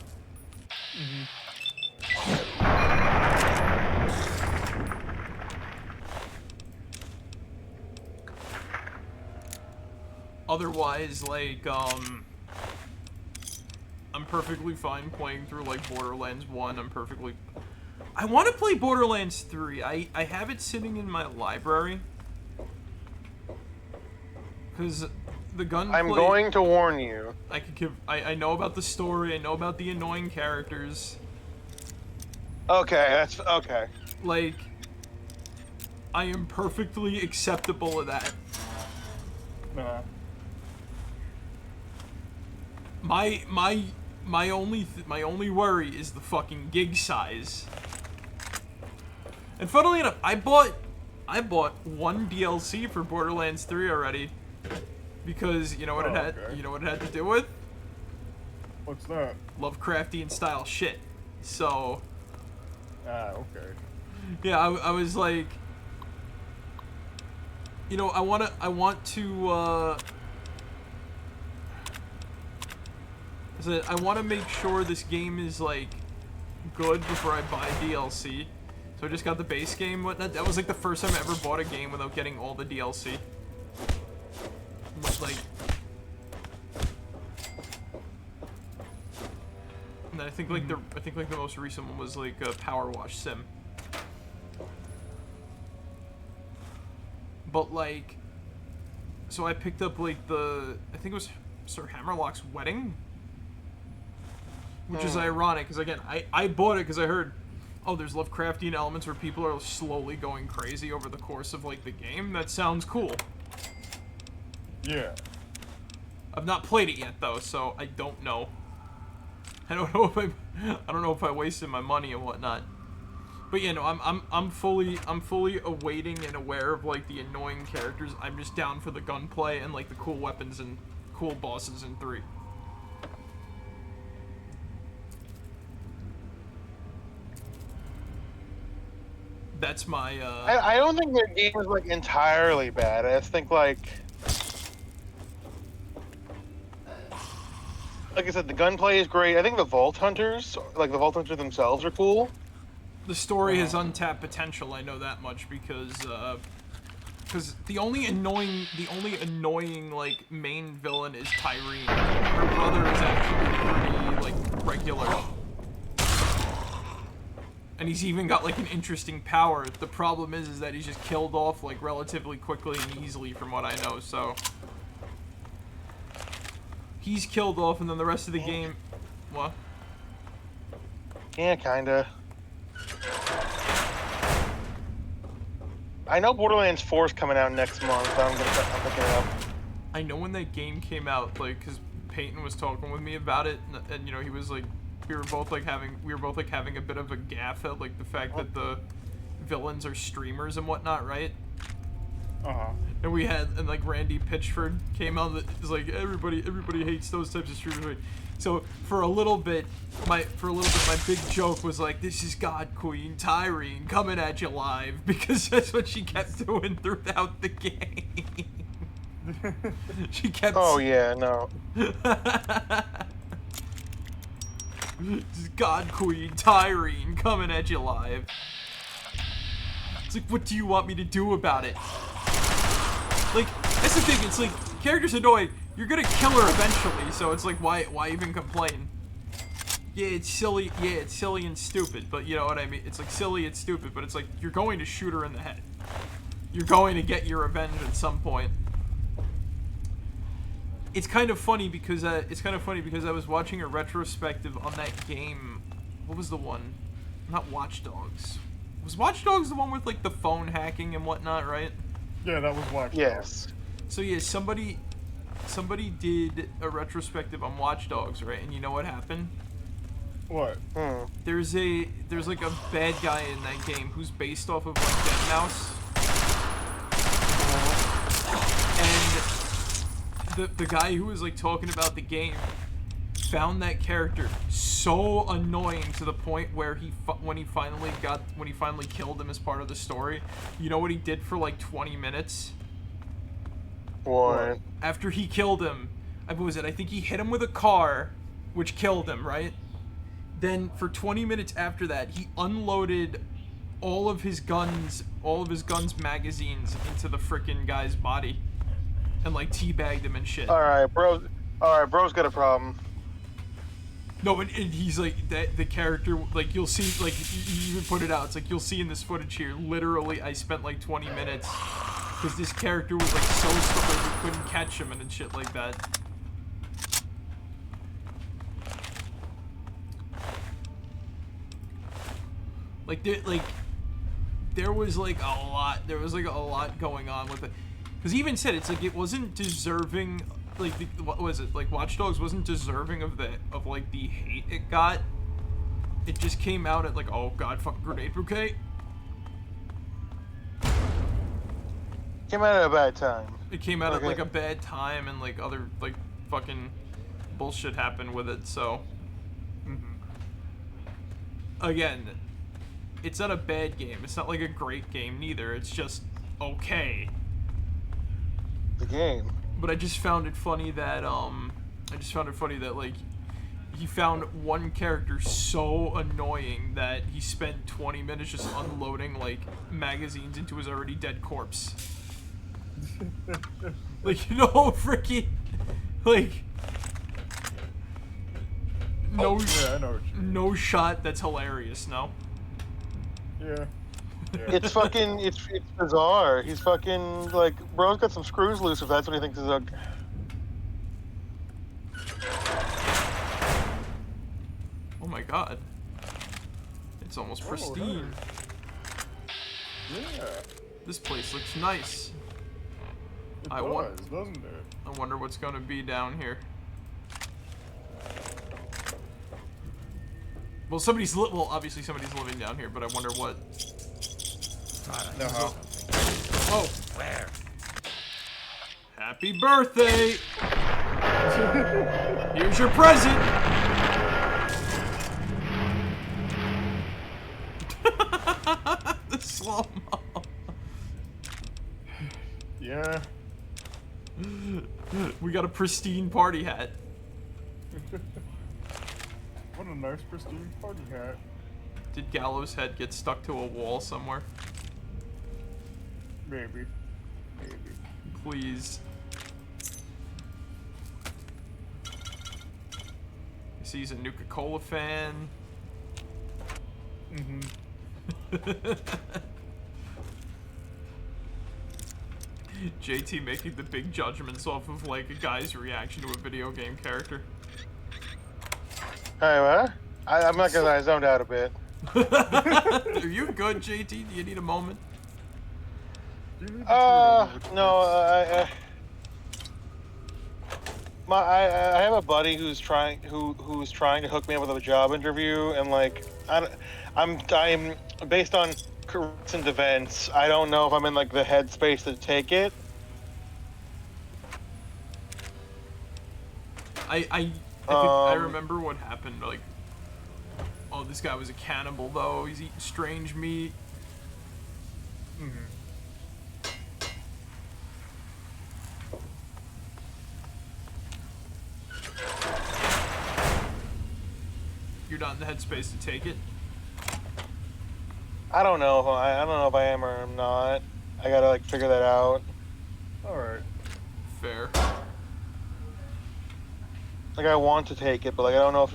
Otherwise, like, I'm perfectly fine playing through, like, Borderlands 1. I want to play Borderlands 3. I have it sitting in my library. Because the gunplay... I'm going to warn you. I know about the story. I know about the annoying characters. Okay, that's okay. Like, I am perfectly acceptable of that. Uh-huh. My only worry is the fucking gig size. And funnily enough, I bought one DLC for Borderlands 3 already, because you know what okay. you know what it had to do with? What's that? Lovecraftian style shit. So Okay. yeah, I was like, you know, I want to make sure this game is like good before I buy DLC. So I just got the base game. That was like the first time I ever bought a game without getting all the DLC. Like, and then I think like the most recent one was like Power Wash Sim. But like, so I picked up like I think it was Sir Hammerlock's Wedding, which is ironic because again I bought it because I heard, oh, there's Lovecraftian elements where people are slowly going crazy over the course of like the game. That sounds cool. Yeah. I've not played it yet though, so I don't know. I don't know if I wasted my money and whatnot. But yeah, no, I'm fully awaiting and aware of like the annoying characters. I'm just down for the gunplay and like the cool weapons and cool bosses in 3. That's my I don't think their game is like entirely bad. I just think like I said, the gunplay is great. I think the Vault Hunters, like the Vault Hunters themselves, are cool. the story has untapped potential. I know that much because the only annoying like main villain is Tyrene. Her brother is actually pretty like regular, and he's even got like an interesting power. The problem is that he's just killed off like relatively quickly and easily, from what I know. So he's killed off, and then the rest of the game, what? Yeah, kinda. I know Borderlands 4 is coming out next month, so I'm picking it up. I know when that game came out, like, because Peyton was talking with me about it, and you know, he was like, we were both like having a bit of a gaffe at like the fact that the villains are streamers and whatnot, right? And like Randy Pitchford came out that was like, everybody hates those types of streamers. So for a little bit my big joke was like, this is God Queen Tyrene coming at you live, because that's what she kept doing throughout the game. She kept. Oh yeah, no. This is God Queen Tyrene coming at you live. It's like, what do you want me to do about it? Like, that's the thing, it's like, characters annoying, you're gonna kill her eventually, so it's like, why even complain? Yeah, it's silly and stupid, but you know what I mean? It's like silly and stupid, but it's like, you're going to shoot her in the head. You're going to get your revenge at some point. It's kind of funny because I was watching a retrospective on that game. What was the one? Not Watch Dogs. Was Watch Dogs the one with like the phone hacking and whatnot, right? Yeah, that was Watch Dogs. Yes. So yeah, somebody did a retrospective on Watch Dogs, right? And you know what happened? What? There's like a bad guy in that game who's based off of like deadmau5. And the guy who was like talking about the game found that character so annoying to the point where when he finally killed him as part of the story, you know what he did for like 20 minutes? What? After he killed him, what was it? I think he hit him with a car, which killed him, right? Then for 20 minutes after that, he unloaded all of his guns magazines into the frickin' guy's body, and like teabagged him and shit. All right, bro's got a problem. No, and he's like, the character, like, you'll see, like, you even put it out, it's like, you'll see in this footage here, literally, I spent like 20 minutes, because this character was like so slow, like, you couldn't catch him and shit like that. There was like a lot going on with it, because he even said it's like it wasn't deserving. Like, what was it? Like, Watch Dogs wasn't deserving of the hate it got. It just came out at like, oh god, fucking grenade bouquet. Came out at a bad time. It came out at like a bad time, and like other like fucking bullshit happened with it. So again, it's not a bad game. It's not like a great game neither. It's just okay. The game. But I just found it funny that like he found one character so annoying that he spent 20 minutes just unloading, like, magazines into his already dead corpse. Like, you know, freaking, like, no, yeah, I know what you mean. no shot, that's hilarious, no? Yeah. It's fucking, it's bizarre. He's fucking, like, bro's got some screws loose if that's what he thinks is a... Oh my god. It's almost pristine. Yeah. This place looks nice. It I does, doesn't it? I wonder what's gonna be down here. Well, well, obviously somebody's living down here, but I wonder what. No. Oh, where? Happy birthday! Here's your present. The slow-mo. Yeah. We got a pristine party hat. What a nice pristine party hat. Did Gallows' head get stuck to a wall somewhere? Maybe. Maybe. Please. I see he's a Nuka-Cola fan. Mm-hmm. JT making the big judgments off of, like, a guy's reaction to a video game character. Hey, what? I'm not gonna lie, I zoned out a bit. Are you good, JT? Do you need a moment? No, I have a buddy who's trying to hook me up with a job interview, and like I'm based on recent events. I don't know if I'm in like the headspace to take it. I think I remember what happened. Like, oh, this guy was a cannibal though. He's eating strange meat. Mm-hmm. You're not in the headspace to take it. I don't know. I don't know if I am or I'm not. I gotta like figure that out. All right. Fair. Like I want to take it, but like I don't know if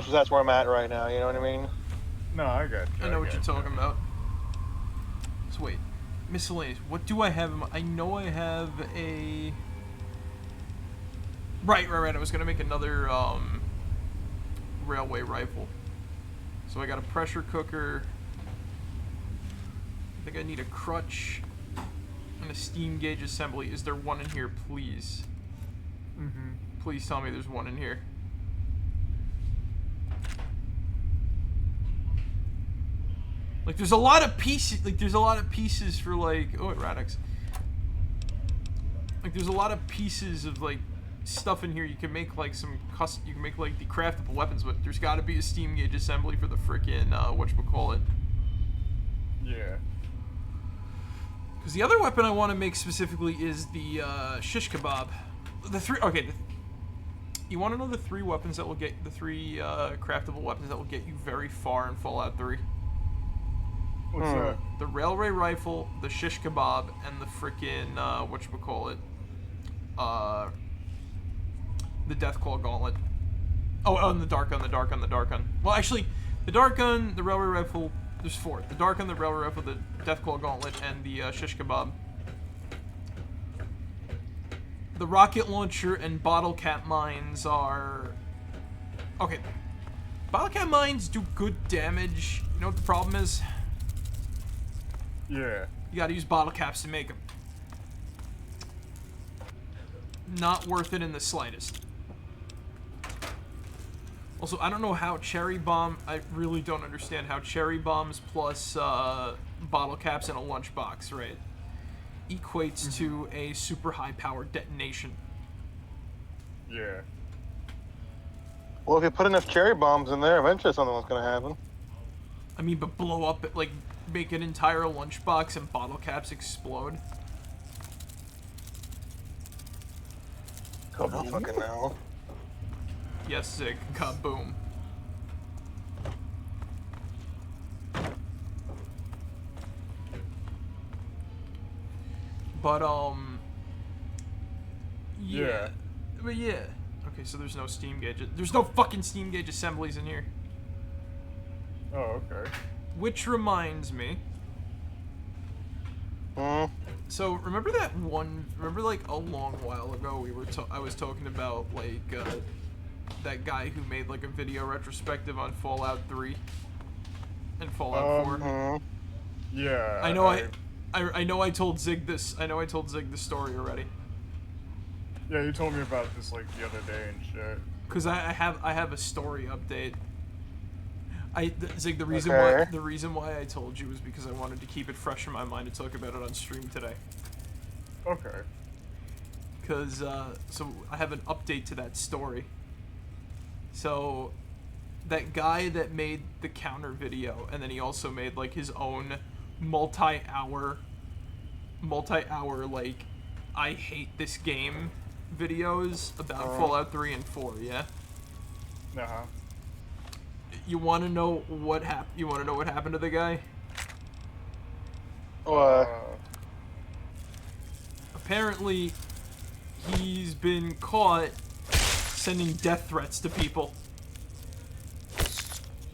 that's where I'm at right now. You know what I mean? No, I got you. I know what you're talking about. So wait, miscellaneous. What do I have? I know I have a. Right. I was gonna make another railway rifle. So I got a pressure cooker. I think I need a crutch and a steam gauge assembly. Is there one in here, please? Mm-hmm. Please tell me there's one in here. Like, there's a lot of pieces. Like, there's a lot of pieces for like. Oh, wait, Radix. Like, there's a lot of pieces of like stuff in here. You can make like some You can make like the craftable weapons, but there's got to be a steam gauge assembly for the frickin' whatchamacallit. Yeah. Because the other weapon I want to make specifically is the shish kebab. The three. Okay. You want to know the three weapons that will get the three craftable weapons that will get you very far in Fallout 3? What's that? The railway rifle, the shish kebab, and the frickin' whatchamacallit, the Deathclaw gauntlet. Oh, and the dart gun. Well, actually, the dart gun, the railway rifle. There's four. The dart gun, the railway rifle, the Deathclaw gauntlet, and the shish kebab. The rocket launcher and bottle cap mines are... Okay. Bottle cap mines do good damage. You know what the problem is? Yeah. You gotta use bottle caps to make them. Not worth it in the slightest. Also, I don't know how cherry bomb... I really don't understand how cherry bombs plus bottle caps in a lunchbox, right, equates to a super high-powered detonation. Yeah. Well, if you put enough cherry bombs in there, eventually something's gonna happen. I mean, but blow up, like, make an entire lunchbox and bottle caps explode. I don't fucking know. Yes, Zig. Kaboom. But, yeah. But yeah. Okay, so there's no steam gauge. There's no fucking steam gauge assemblies in here. Oh, okay. Which reminds me. So remember that one? Remember like a long while ago I was talking about like that guy who made like a video retrospective on Fallout 3 and Fallout 4. Yeah. I know I told Zig this. I know I told Zig the story already. Yeah, you told me about this like the other day and shit. Cause I have a story update. Zig, the reason why I told you was because I wanted to keep it fresh in my mind to talk about it on stream today. Okay. Cause so I have an update to that story. So that guy that made the counter video, and then he also made like his own multi-hour like I hate this game videos about Fallout 3 and 4, yeah? Uh-huh. You want to know what happened? You want to know what happened to the guy? Apparently, he's been caught sending death threats to people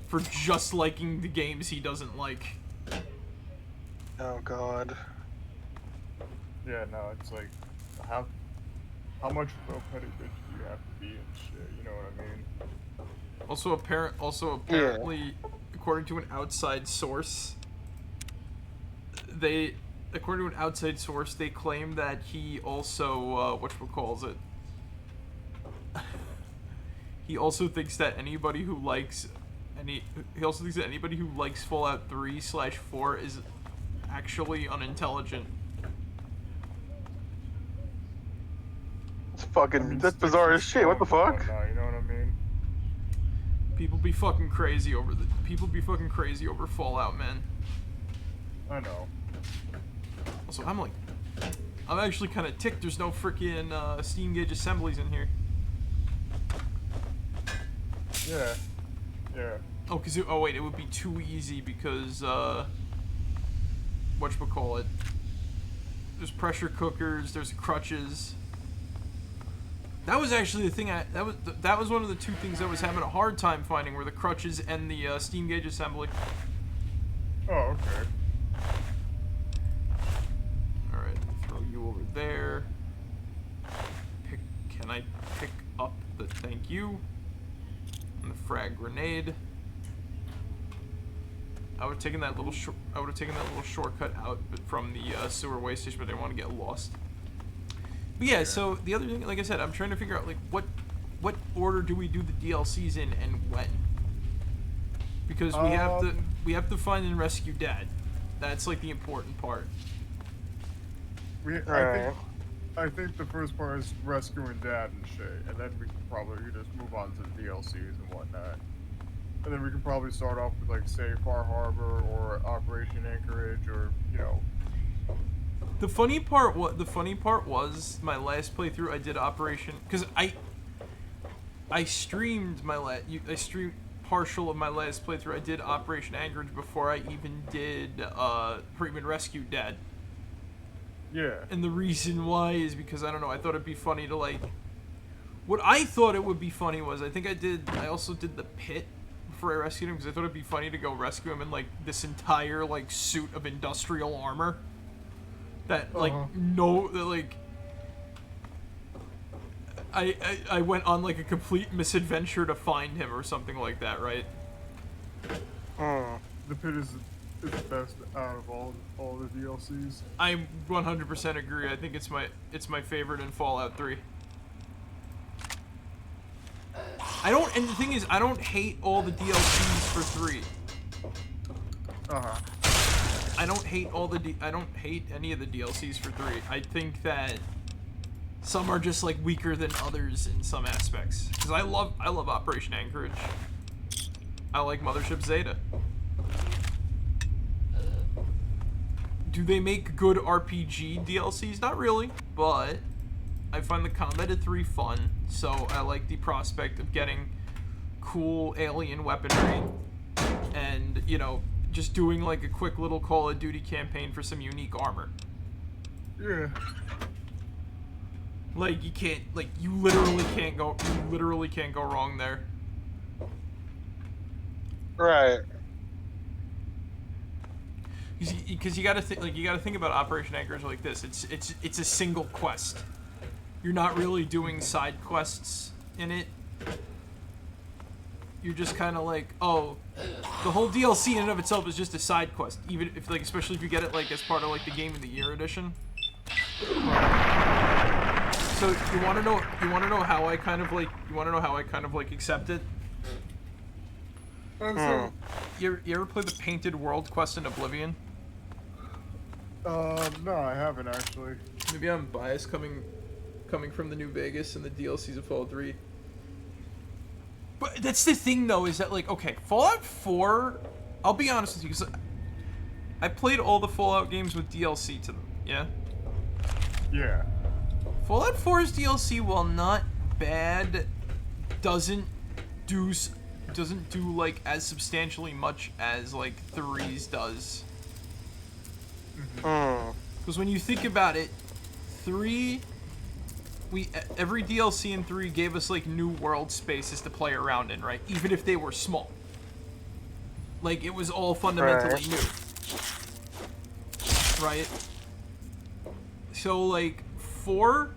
for just liking the games he doesn't like. Oh God. Yeah, no, it's like how much of a petty bitch do you have to be and shit? You know what I mean? Also apparently, according to an outside source, they claim that he also he also thinks that anybody who likes Fallout 3/4 is actually unintelligent. It's fucking that's bizarre as shit. What the fuck? Now, you know what I mean? People be fucking crazy over Fallout, man. I know. Also, I'm actually kind of ticked. There's no freaking steam gauge assemblies in here. Yeah. Yeah. Oh, wait, it would be too easy because whatchamacallit? There's pressure cookers. There's crutches. That was actually the thing. That was one of the two things I was having a hard time finding, were the crutches and the steam gauge assembly. Oh, okay. All right, throw you over there. Can I pick up the thank you and the frag grenade? I would have taken that little shortcut out from the sewer waste station, but I didn't want to get lost. But yeah, so the other thing, like I said, I'm trying to figure out like what order do we do the DLCs in and when? Because we have to find and rescue Dad. That's like the important part. I think the first part is rescuing Dad and shit, and then we can probably just move on to the DLCs and whatnot. And then we can probably start off with like say Far Harbor or Operation Anchorage, or you know. The funny part was my last playthrough I did Operation, because I streamed I streamed partial of my last playthrough. I did Operation Anchorage before I even did Freeman Rescue Dad. Yeah. And the reason why is because I don't know, I thought it'd be funny to like what I thought it would be funny was I also did the pit before I rescued him, because I thought it'd be funny to go rescue him in like this entire like suit of industrial armor. That like I went on like a complete misadventure to find him or something like that, right? The pit is the best out of all the DLCs. I 100% agree. I think it's my favorite in Fallout 3. And the thing is, I don't hate all the DLCs for 3. I don't hate any of the DLCs for 3. I think that some are just like weaker than others in some aspects. Because I love Operation Anchorage. I like Mothership Zeta. Do they make good RPG DLCs? Not really, but I find the combat at 3 fun, so I like the prospect of getting cool alien weaponry and, you know, just doing like a quick little Call of Duty campaign for some unique armor. Yeah. Like, you can't, like, you literally can't go wrong there. Right. Because you gotta think about Operation Anchorage like this. It's a single quest. You're not really doing side quests in it. You're just kind of like, oh, the whole DLC in and of itself is just a side quest. Even if, like, especially if you get it like as part of like the Game of the Year edition. So you want to know how I kind of like accept it. You ever play the Painted World quest in Oblivion? No, I haven't actually. Maybe I'm biased coming from the New Vegas and the DLCs of Fallout 3. But that's the thing, though, is that, like, okay, Fallout 4, I'll be honest with you, because I played all the Fallout games with DLC to them, yeah? Yeah. Fallout 4's DLC, while not bad, doesn't do like as substantially much as like 3's does. Because when you think about it, 3, every DLC in 3 gave us like new world spaces to play around in, right? Even if they were small. Like, it was all fundamentally new. Right? So like 4,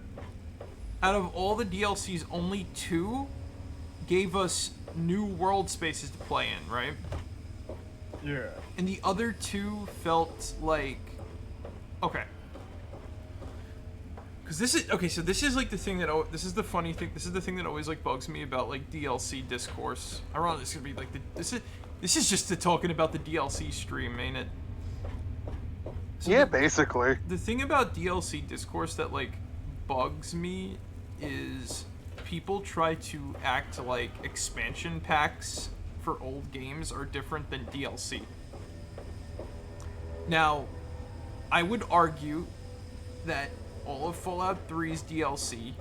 out of all the DLCs, only 2 gave us new world spaces to play in, right? Yeah. And the other 2 felt like, okay. Because this is, okay, so this is like the thing that, this is the funny thing, this is the thing that always like bugs me about like DLC discourse. Ironically, this is gonna be like this is just talking about the DLC stream, ain't it? So Yeah, basically. The thing about DLC discourse that like bugs me is people try to act like expansion packs for old games are different than DLC. Now, I would argue that all of Fallout 3's DLC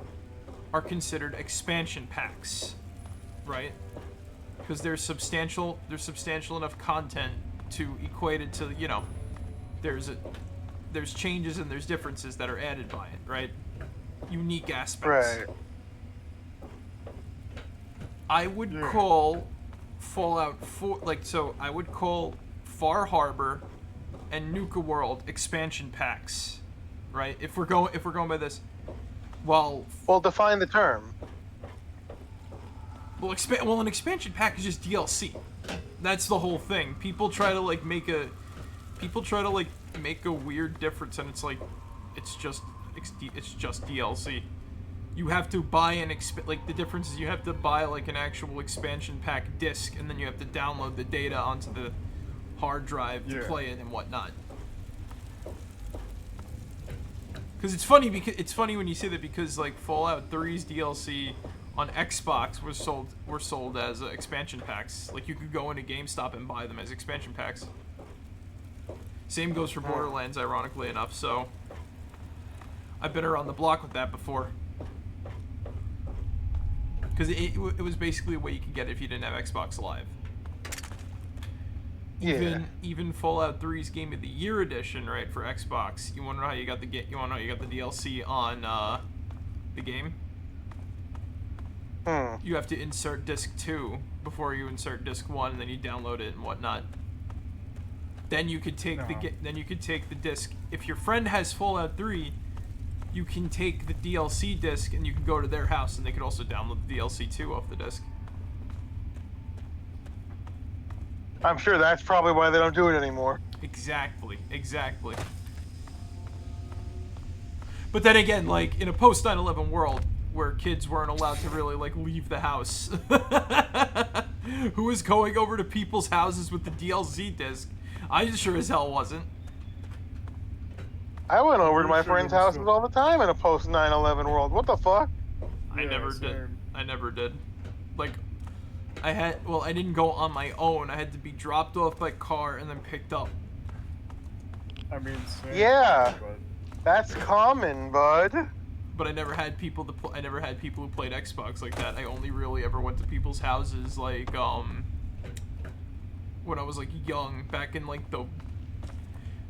are considered expansion packs, right? Because there's substantial enough content to equate it to, you know, there's changes and there's differences that are added by it, right? Unique aspects. Right. I would call Fallout 4, like, so I would call Far Harbor and Nuka World expansion packs, right? If we're going by this, well, define the term. Well, an expansion pack is just DLC. That's the whole thing. People try to like make a weird difference, and it's like, it's just DLC. You have to buy like the difference is you have to buy like an actual expansion pack disc, and then you have to download the data onto the hard drive to play it and whatnot. Because it's funny when you say that, because like Fallout 3's DLC on Xbox were sold as expansion packs. Like, you could go into GameStop and buy them as expansion packs. Same goes for Borderlands, ironically enough. So I've been around the block with that before. Because it was basically a way you could get it if you didn't have Xbox Live. Even Fallout 3's Game of the Year edition, right, for Xbox. You want to know how you got the DLC on the game? You have to insert disc 2 before you insert disc 1, and then you download it and whatnot. Then you could take the disc. If your friend has Fallout 3, you can take the DLC disc and you can go to their house, and they can also download the DLC 2 off the disc. I'm sure that's probably why they don't do it anymore. Exactly. But then again, like, in a post 9/11 world where kids weren't allowed to really like leave the house, who was going over to people's houses with the DLC disc? I sure as hell wasn't. I went over to my friends' houses all the time in a post 9/11 world. What the fuck? I never did. Like, I didn't go on my own. I had to be dropped off by car and then picked up. I mean, same, Yeah. but That's common, bud. but I never had people I never had people who played Xbox like that. I only really ever went to people's houses like when I was like young, back in like the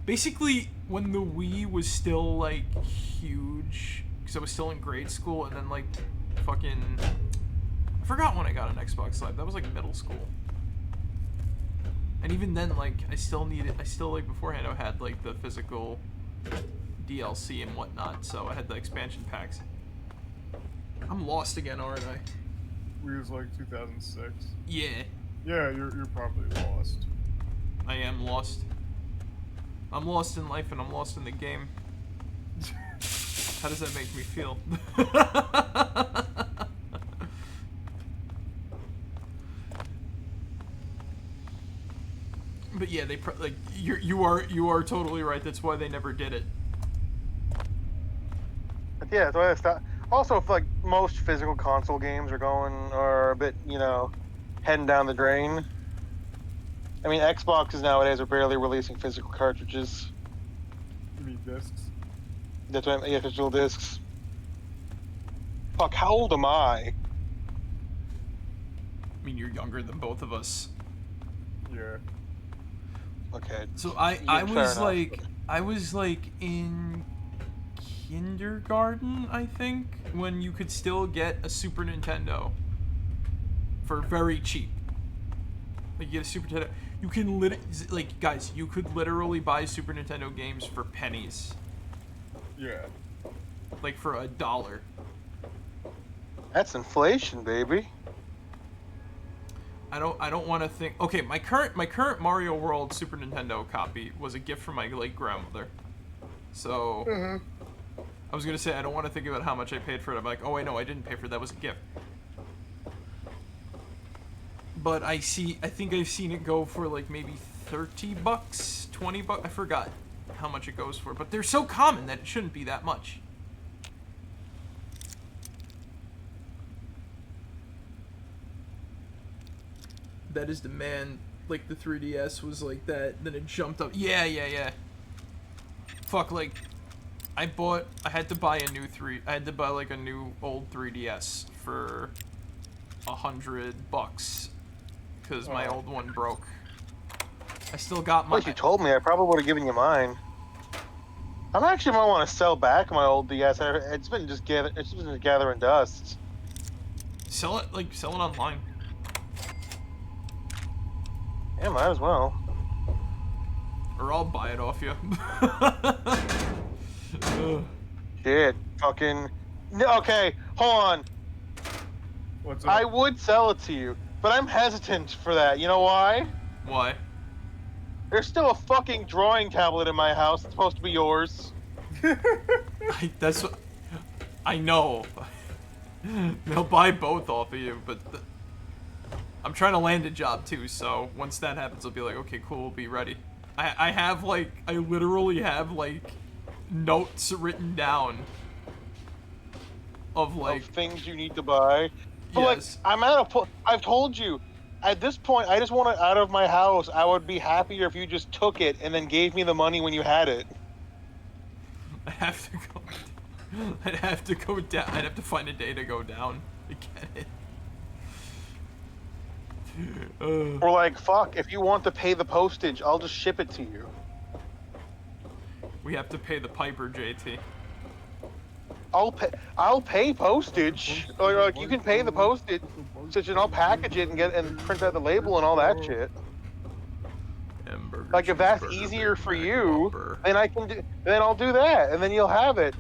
basically when the Wii was still like huge, because I was still in grade school, and then like fucking I forgot when I got an Xbox Live. That was like middle school. And even then, like, I still like beforehand I had like the physical DLC and whatnot, so I had the expansion packs. I'm lost again, aren't I? We was like 2006. Yeah, Yeah, you're probably lost. I am lost. I'm lost in life and I'm lost in the game. How does that make me feel? But yeah, they like you are totally right. That's why they never did it. Yeah, that's why I stopped. Also, if like most physical console games are a bit, heading down the drain. I mean, Xboxes nowadays are barely releasing physical cartridges. You mean discs? That's what yeah, physical discs. Fuck, how old am I? I mean, you're younger than both of us. Yeah. Okay. So yeah, I fair was enough. like in kindergarten, I think, when you could still get a Super Nintendo for very cheap. Like you get a Super Nintendo, you can like guys, you could literally buy Super Nintendo games for pennies, Yeah. like for $1. That's inflation, baby. I don't want to think. Okay, my current Mario World Super Nintendo copy was a gift from my late grandmother. So I was gonna say I don't want to think about how much I paid for it. I'm like, oh wait, no, I didn't pay for it. That was a gift. But I think I've seen it go for like maybe $30, $20. I forgot how much it goes for. But they're so common that it shouldn't be that much. That is the man. Like the 3DS was like that. Then it jumped up. Yeah. Fuck, like I had to buy like a new old 3DS for $100 because my old one broke. I still got my. Well, if you told me, I probably would have given you mine. I'm actually might want to sell back my old DS. It's been just gathering dust. Sell it online. Yeah, might as well. Or I'll buy it off you. Shit, fucking. No, okay, hold on. What's I up? would sell it to you, but I'm hesitant for that. You know why? Why? There's still a fucking drawing tablet in my house. It's supposed to be yours. That's what I know. They'll buy both off of you, but I'm trying to land a job too. So once that happens, I'll be like, okay, cool, we'll be ready. I literally have like notes written down of like Of things you need to buy. But yes. like, I'm at a point. I've told you. At this point, I just want it out of my house. I would be happier if you just took it and then gave me the money when you had it. I'd have to go down. I'd have to find a day to go down to get it. Or like, fuck, if you want to pay the postage, I'll just ship it to you. We have to pay the piper, JT. I'll pay postage. Or like, you can pay the postage, and I'll package it and print out the label and all that shit. Hamburger, Like if that's cheeseburger, easier Big for Mac, you, Whopper. then I'll do that, and then you'll have it.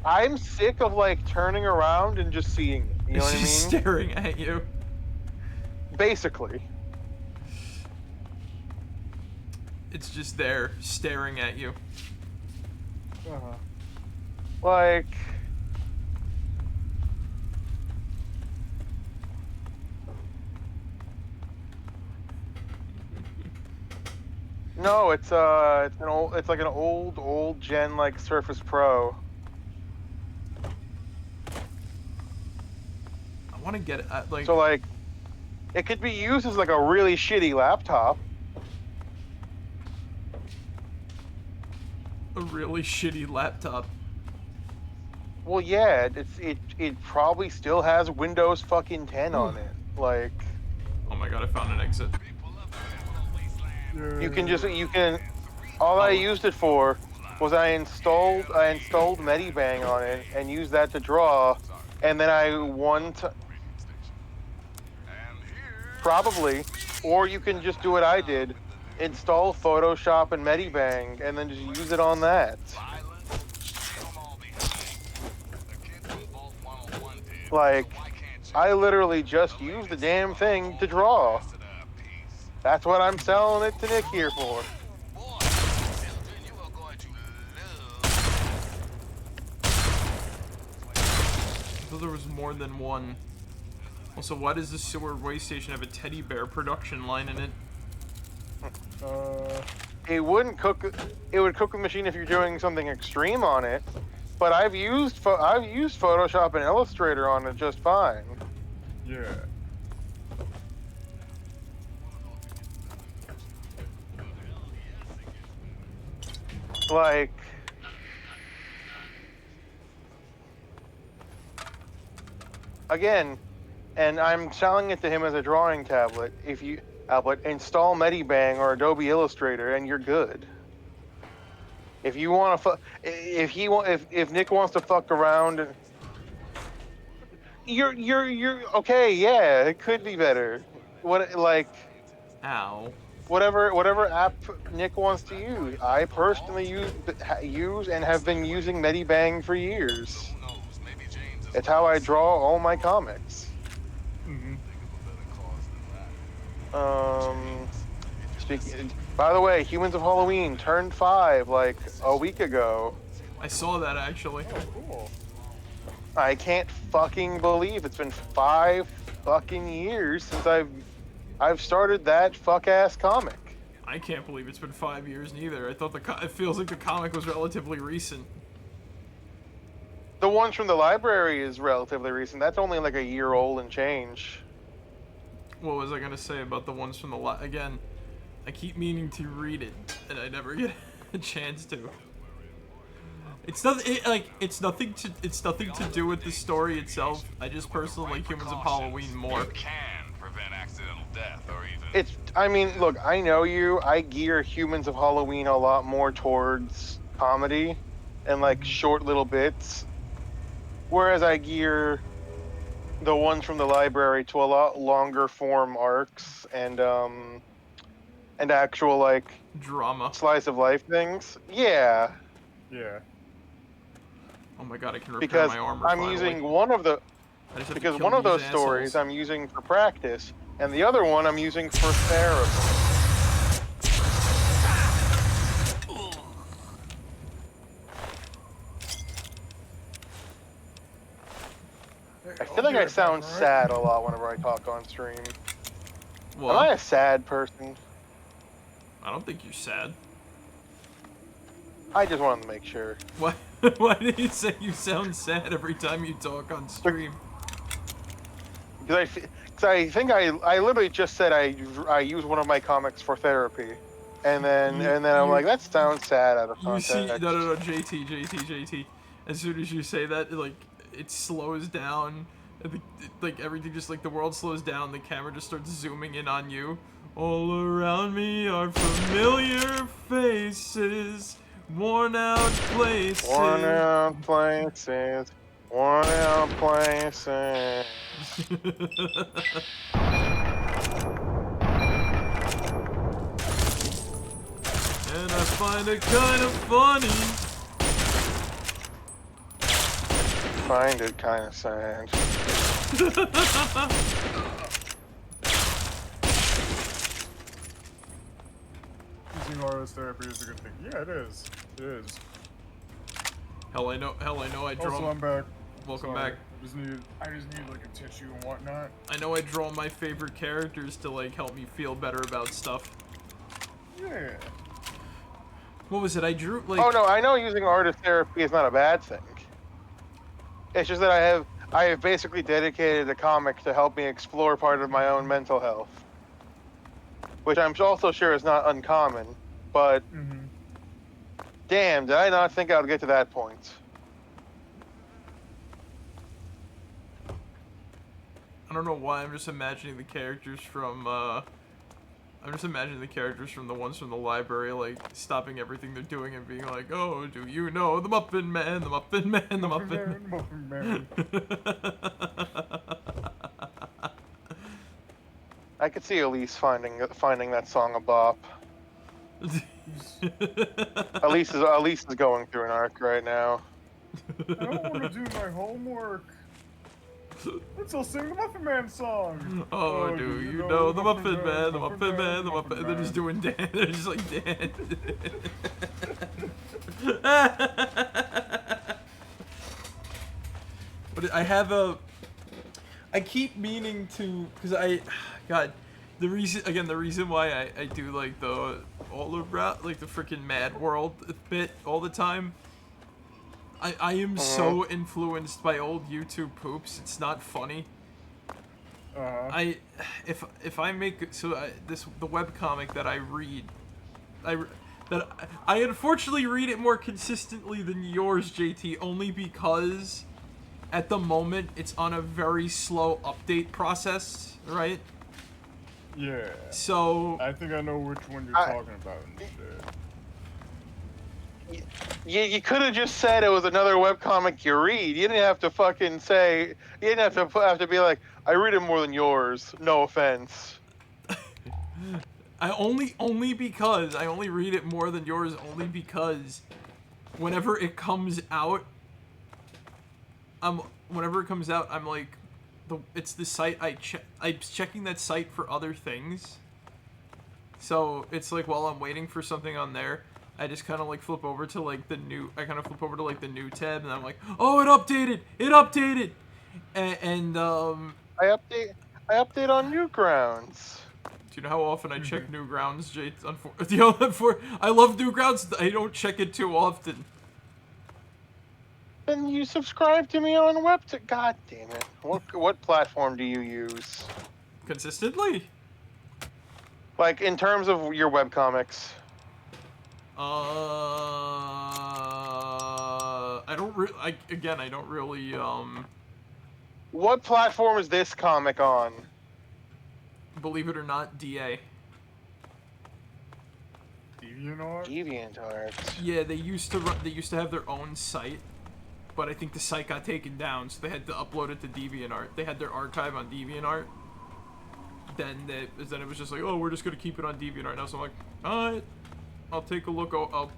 I'm sick of like turning around and just seeing it. You know what I mean? She's staring at you. Basically. It's just there, staring at you. Uh-huh. Like, no, it's like an old gen like Surface Pro. I want to get it like. So like, it could be used as like a really shitty laptop. A really shitty laptop. Well, yeah, it probably still has Windows fucking 10 on it. Like, Oh my god, I found an exit. you can. All I used it for was I installed Medibang on it and used that to draw, and then probably, or you can just do what I did, install Photoshop and Medibang, and then just use it on that. Like, I literally just used the damn thing to draw. That's what I'm selling it to Nick here for. I thought there was more than one. Also, why does the sewer waste station have a teddy bear production line in it? It wouldn't cook. It would cook the machine if you're doing something extreme on it. But I've used Photoshop and Illustrator on it just fine. Yeah. Like, again, and I'm selling it to him as a drawing tablet. If you install Medibang or Adobe Illustrator, and you're good. If you want to, if Nick wants to fuck around, you're okay. Yeah, it could be better. Ow. Whatever app Nick wants to use. I personally use and have been using Medibang for years. It's how I draw all my comics. Mm-hmm. By the way, Humans of Halloween turned 5 like a week ago. I saw that actually. Oh, cool. I can't fucking believe it's been 5 fucking years since I've started that fuck-ass comic. I can't believe it's been 5 years neither. I thought it feels like the comic was relatively recent. The ones from the library is relatively recent. That's only like a year old and change. What was I gonna say about the ones from the again? I keep meaning to read it, and I never get a chance to. It's nothing. It's nothing to do with the story itself. I just personally like Humans of Halloween more. I mean, look, I know you. I gear Humans of Halloween a lot more towards comedy and like short little bits, whereas I gear the ones from the library to a lot longer form arcs and actual like Drama. slice of life things. Yeah. Yeah. Oh my god, I can repair Because my armor. I'm finally. using one of the I just have to because kill one of these those stories assholes. I'm using for practice, and the other one I'm using for therapy. I feel like I sound sad a lot whenever I talk on stream. What? Am I a sad person? I don't think you're sad. I just wanted to make sure. Why? Why did you say you sound sad every time you talk on stream? Because I think I literally just said I use one of my comics for therapy, and then I'm like, that sounds sad out of You context. see, no, JT. As soon as you say that, like, it slows down. Like everything, just like the world slows down. The camera just starts zooming in on you. All around me are familiar faces, worn out places. Worn out places. Worn out places. And I find it kind of funny. Find it kind of sad. Using artist therapy is a good thing. Yeah, it is. It is. Hell, I know. I draw. Also, I'm back. Welcome Sorry. back. I just need like a tissue and whatnot. I know I draw my favorite characters to like help me feel better about stuff. Yeah. What was it? I drew like. Oh no, I know using artist therapy is not a bad thing. It's just that I have basically dedicated a comic to help me explore part of my own mental health, which I'm also sure is not uncommon. But damn, did I not think I would get to that point? I don't know why. I'm just imagining the characters from. I'm just imagining the characters from the ones from the library, like stopping everything they're doing and being like, "Oh, do you know the Muffin Man? The Muffin Man? The Muffin Man." I could see Elise finding that song a bop. Elise is going through an arc right now. I don't want to do my homework. Let's all sing the Muffin Man song. Oh, do you know the Muffin Man? The Muffin Man? The Muffin. They're just doing dance. They're just like dance. But I keep meaning to, because God, the reason why I do like the all around, like the freaking Mad World bit all the time. I am so influenced by old YouTube poops. It's not funny. If I make the webcomic that I read, I unfortunately read it more consistently than yours, JT, only because at the moment it's on a very slow update process, right? Yeah. So I think I know which one you're talking about and shit. Yeah, you could have just said it was another webcomic you read. You didn't have to fucking say. You didn't have to be like, I read it more than yours. No offense. I only read it more than yours only because whenever it comes out, I'm like, it's the site I'm checking that site for other things. So it's like while I'm waiting for something on there, I just kind of like flip over to like the new tab, and I'm like, oh, it updated, and I update on Newgrounds. Do you know how often I check Newgrounds, Jay? I love Newgrounds. I don't check it too often. Then you subscribe to me on God damn it! What platform do you use? Consistently? Like in terms of your webcomics. I don't really. What platform is this comic on? Believe it or not, DA. DeviantArt. Yeah, they used to have their own site, but I think the site got taken down, so they had to upload it to DeviantArt. They had their archive on DeviantArt. Then it was just like, oh, we're just gonna keep it on DeviantArt now. So I'm like, all right, I'll take a look. I'll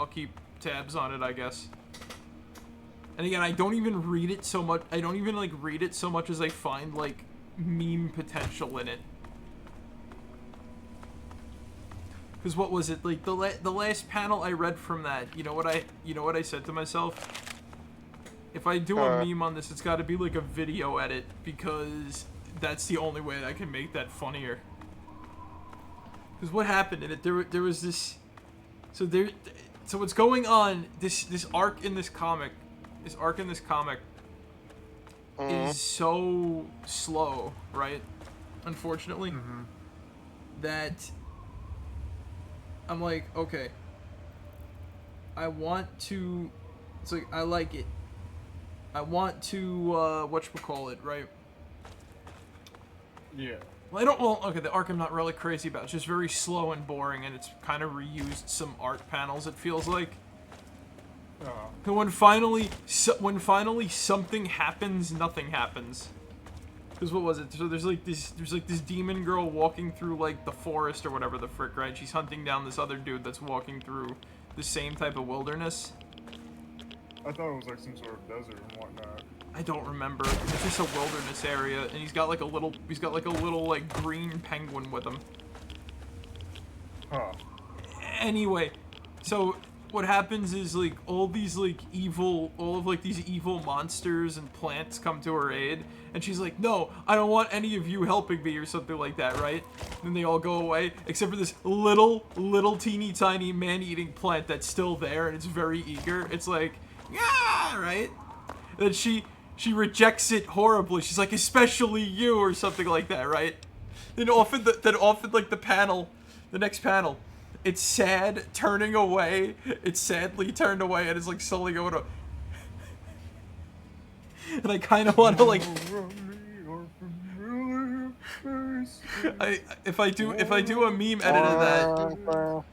keep tabs on it, I guess. And again, I don't even read it so much. I don't even like read it so much as I find like meme potential in it. Because what was it, like the last panel I read from that? You know what I said to myself? If I do a meme on this, it's got to be like a video edit, because that's the only way I can make that funnier. Because what happened in it? There was this. So what's going on? This arc in this comic. Is so slow, right? Unfortunately, that I'm like, okay, I want to. It's like I like it. I want to whatchamacallit, right? Yeah. Well, I don't. Well, okay, the arc I'm not really crazy about. It's just very slow and boring, and it's kind of reused some art panels. It feels like. And when finally something happens, nothing happens. Because what was it? So there's like this demon girl walking through like the forest or whatever the frick, right? She's hunting down this other dude that's walking through the same type of wilderness. I thought it was like some sort of desert and whatnot. I don't remember. It's just a wilderness area, and he's got like a little like green penguin with him. Huh. Anyway, so what happens is like all of these evil monsters and plants come to her aid, and she's like, no, I don't want any of you helping me, or something like that, right? And then they all go away, except for this little teeny tiny man-eating plant that's still there, and it's very eager. It's like, yeah, right? And then she rejects it horribly. She's like, especially you, or something like that, right? Then often like the next panel, it's sad, turning away. It's sadly turned away, and it's like slowly going to. And I kind of want to like. If I do a meme edit of that,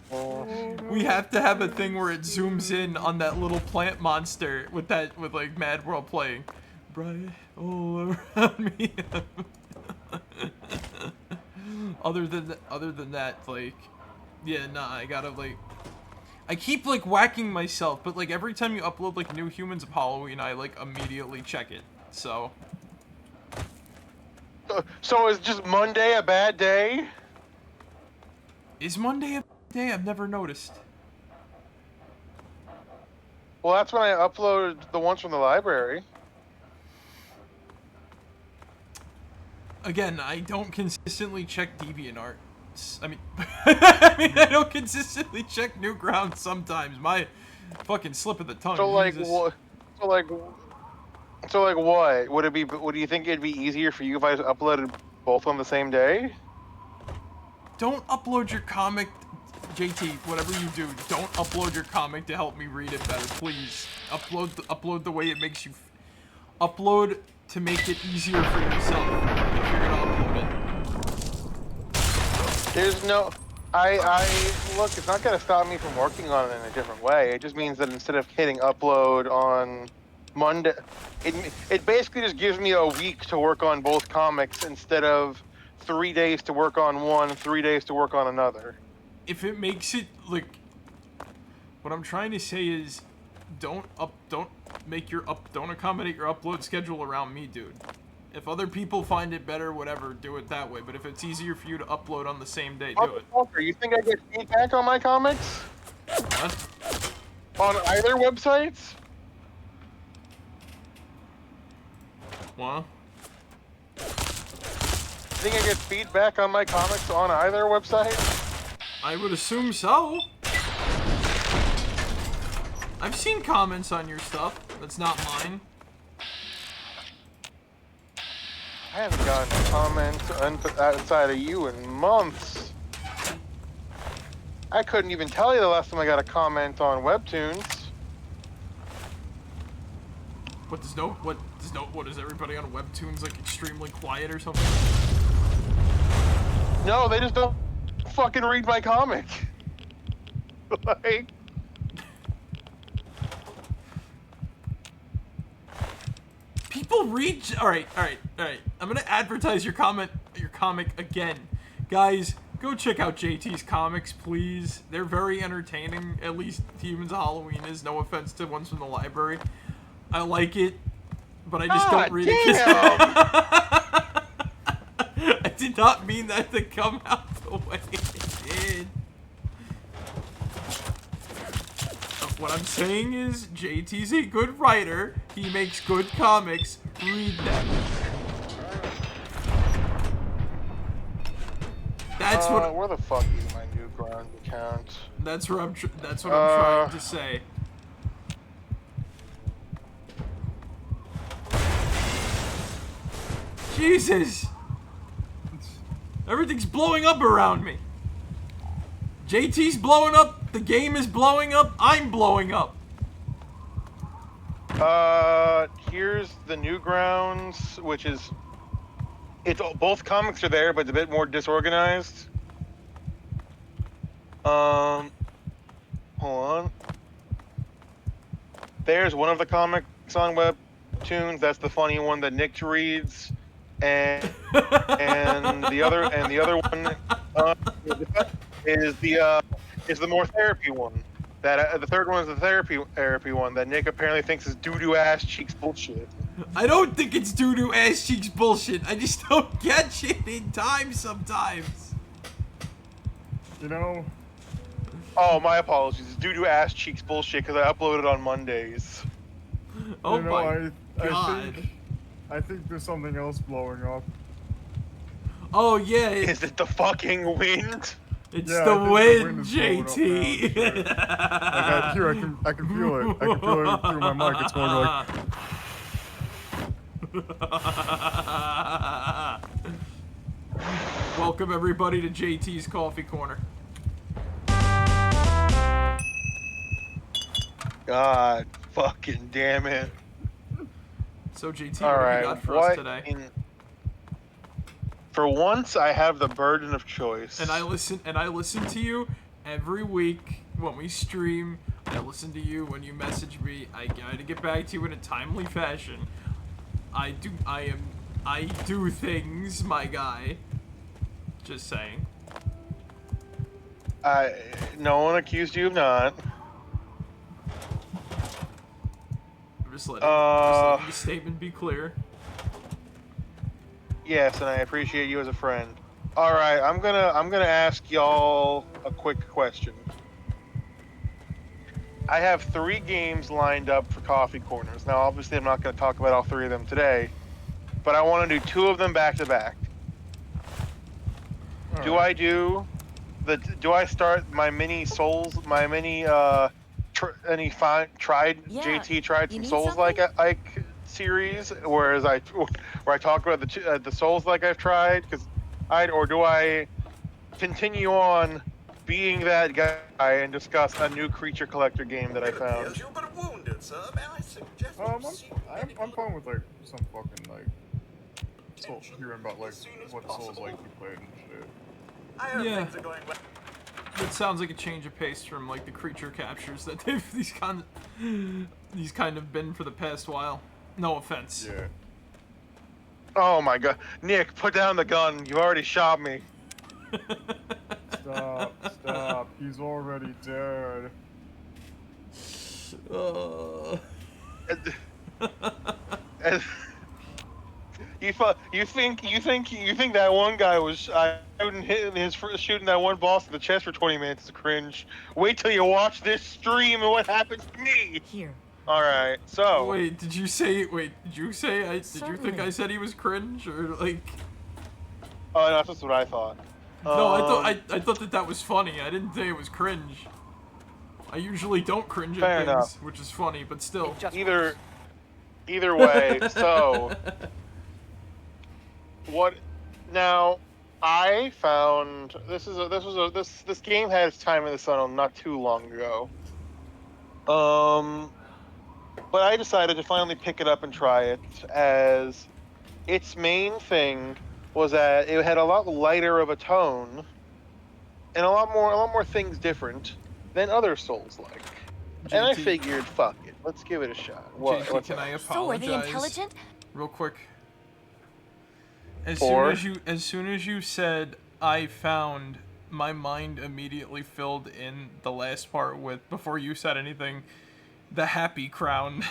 we have to have a thing where it zooms in on that little plant monster with like Mad World playing. Bright all around me. Other than that, like, yeah, nah, I gotta like. I keep like whacking myself, but like every time you upload like New Humans of Halloween, I like immediately check it. So. So is just Monday a bad day? Is Monday a bad day? I've never noticed. Well, that's when I uploaded the ones from the library. Again, I don't consistently check DeviantArt. I mean, I don't consistently check Newgrounds sometimes. My fucking slip of the tongue. So like, Jesus. So like what? Would you think it'd be easier for you if I uploaded both on the same day? Don't upload your comic, JT. Whatever you do, don't upload your comic to help me read it better, please. Upload the way it makes you. Upload to make it easier for yourself if you're gonna upload it. There's no. Look. It's not gonna stop me from working on it in a different way. It just means that instead of hitting upload on Monday, it basically just gives me a week to work on both comics instead of 3 days to work on one, 3 days to work on another. If it makes it like, what I'm trying to say is, don't accommodate your upload schedule around me, dude. If other people find it better, whatever, do it that way. But if it's easier for you to upload on the same day, do it. You think I get feedback on my comics? What? On either websites? What? Think I get feedback on my comics on either website? I would assume so. I've seen comments on your stuff. That's not mine. I haven't gotten a comment outside of you in months. I couldn't even tell you the last time I got a comment on Webtoons. What is everybody on Webtoons like extremely quiet or something? No, they just don't fucking read my comic. Like, people read. All right. I'm gonna advertise your comic again, guys. Go check out JT's comics, please. They're very entertaining. At least Humans of Halloween is. No offense to ones from the library. I like it, but I just don't read it. I did not mean that to come out the way it did. What I'm saying is, JT's a good writer. He makes good comics. Read them. That's what. Where the fuck is my Newgrounds account? That's what I'm trying to say. Jesus! Everything's blowing up around me. JT's blowing up. The game is blowing up. I'm blowing up. Here's the Newgrounds, which is both comics are there, but it's a bit more disorganized. Hold on. There's one of the comics on Webtoons. That's the funny one that Nick reads, and the other one is the more therapy one. That the third one is the therapy one that Nick apparently thinks is doo-doo ass cheeks bullshit. I don't think it's doo-doo ass cheeks bullshit. I just don't catch it in time sometimes. You know. Oh, my apologies. It's doo-doo ass cheeks bullshit because I uploaded on Mondays. Oh you know, my god. I think there's something else blowing up. Oh yeah. Is it the fucking wind? It's yeah, the wind, JT. JT. I can feel it. I can feel it through my mic. It's going like. Welcome everybody to JT's Coffee Corner. God fucking damn it. So JT, All what right, have you got for us today? For once, I have the burden of choice. And I listen to you every week when we stream. I listen to you when you message me. I gotta get back to you in a timely fashion. I do things, my guy. Just saying. No one accused you of not. I'm just letting the statement be clear. Yes, and I appreciate you as a friend. All right, I'm gonna ask y'all a quick question. I have 3 games lined up for Coffee Corners. Now, obviously, I'm not gonna talk about all 3 of them today, but I want to do 2 of them back to back. Do I do start my mini Souls, my mini JT tried some Souls like series, where I talk about the Souls like I've tried, or do I continue on being that guy and discuss a new creature collector game that I found? I'm fine with like some fucking like hearing about like what Souls like you played and shit. Yeah. It sounds like a change of pace from like the creature captures that these kind of been for the past while. No offense. Yeah. Oh my god, Nick, put down the gun. You already shot me. Stop. He's already dead. You think that one guy was shooting that one boss in the chest for 20 minutes is cringe? Wait till you watch this stream and what happens to me. Here. All right, so. Wait, did you think I said he was cringe or like? Oh, no, that's just what I thought. No, I thought that was funny. I didn't say it was cringe. I usually don't cringe at things, which is funny, but still. Either way, so. What? Now, I found this game had its time in the sun not too long ago. But I decided to finally pick it up and try it, as its main thing was that it had a lot lighter of a tone and a lot more things different than other Souls-like. And I figured, fuck it, let's give it a shot. JT, can I apologize? So are they intelligent? Real quick. As soon as you said I found, my mind immediately filled in the last part with, before you said anything, the happy crown.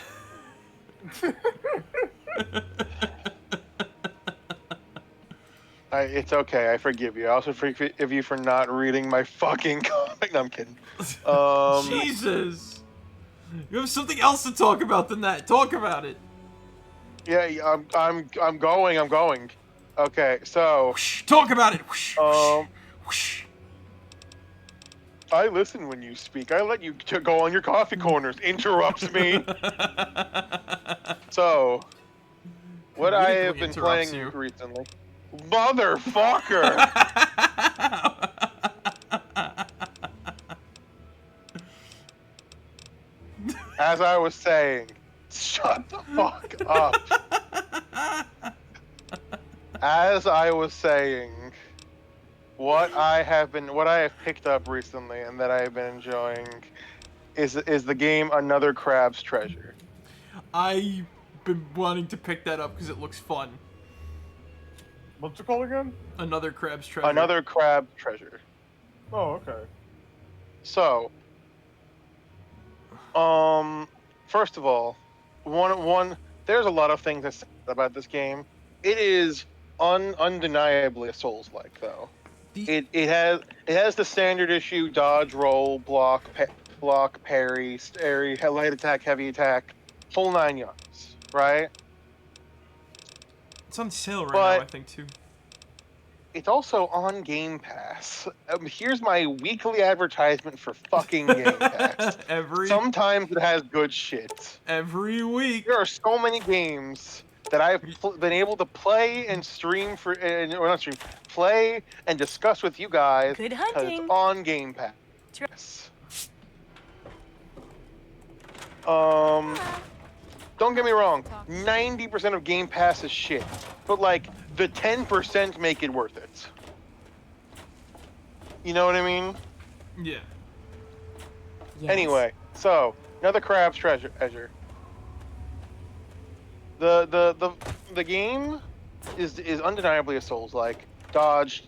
It's okay, I forgive you. I also forgive you for not reading my fucking comic. No, I'm kidding. Jesus! You have something else to talk about than that. Talk about it. Yeah, I'm going. Okay, so. Whoosh, talk about it. Whoosh, whoosh. I listen when you speak. I let you go on your coffee corners. Interrupts me. So, what I have been playing recently. Motherfucker! As I was saying, shut the fuck up. As I was saying, what I have picked up recently and that I have been enjoying is the game Another Crab's Treasure. I've been wanting to pick that up because it looks fun. What's it called again? Another Crab's Treasure. Another Crab Treasure. Oh, okay. So, first of all, one there's a lot of things to say about this game. It is undeniably a Souls-like, though. It has the standard issue dodge, roll, block, parry, light attack, heavy attack, whole 9 yards, right? It's on sale right now, I think, too. It's also on Game Pass. Here's my weekly advertisement for fucking Game Pass. Sometimes it has good shit. Every week. There are so many games that I've been able to play and play and discuss with you guys. Good hunting. It's on Game Pass. Yes. Don't get me wrong. 90% of Game Pass is shit, but like the 10% make it worth it. You know what I mean? Yeah. Yes. Anyway, so another crab's treasure. The game is undeniably a Souls-like. Dodge,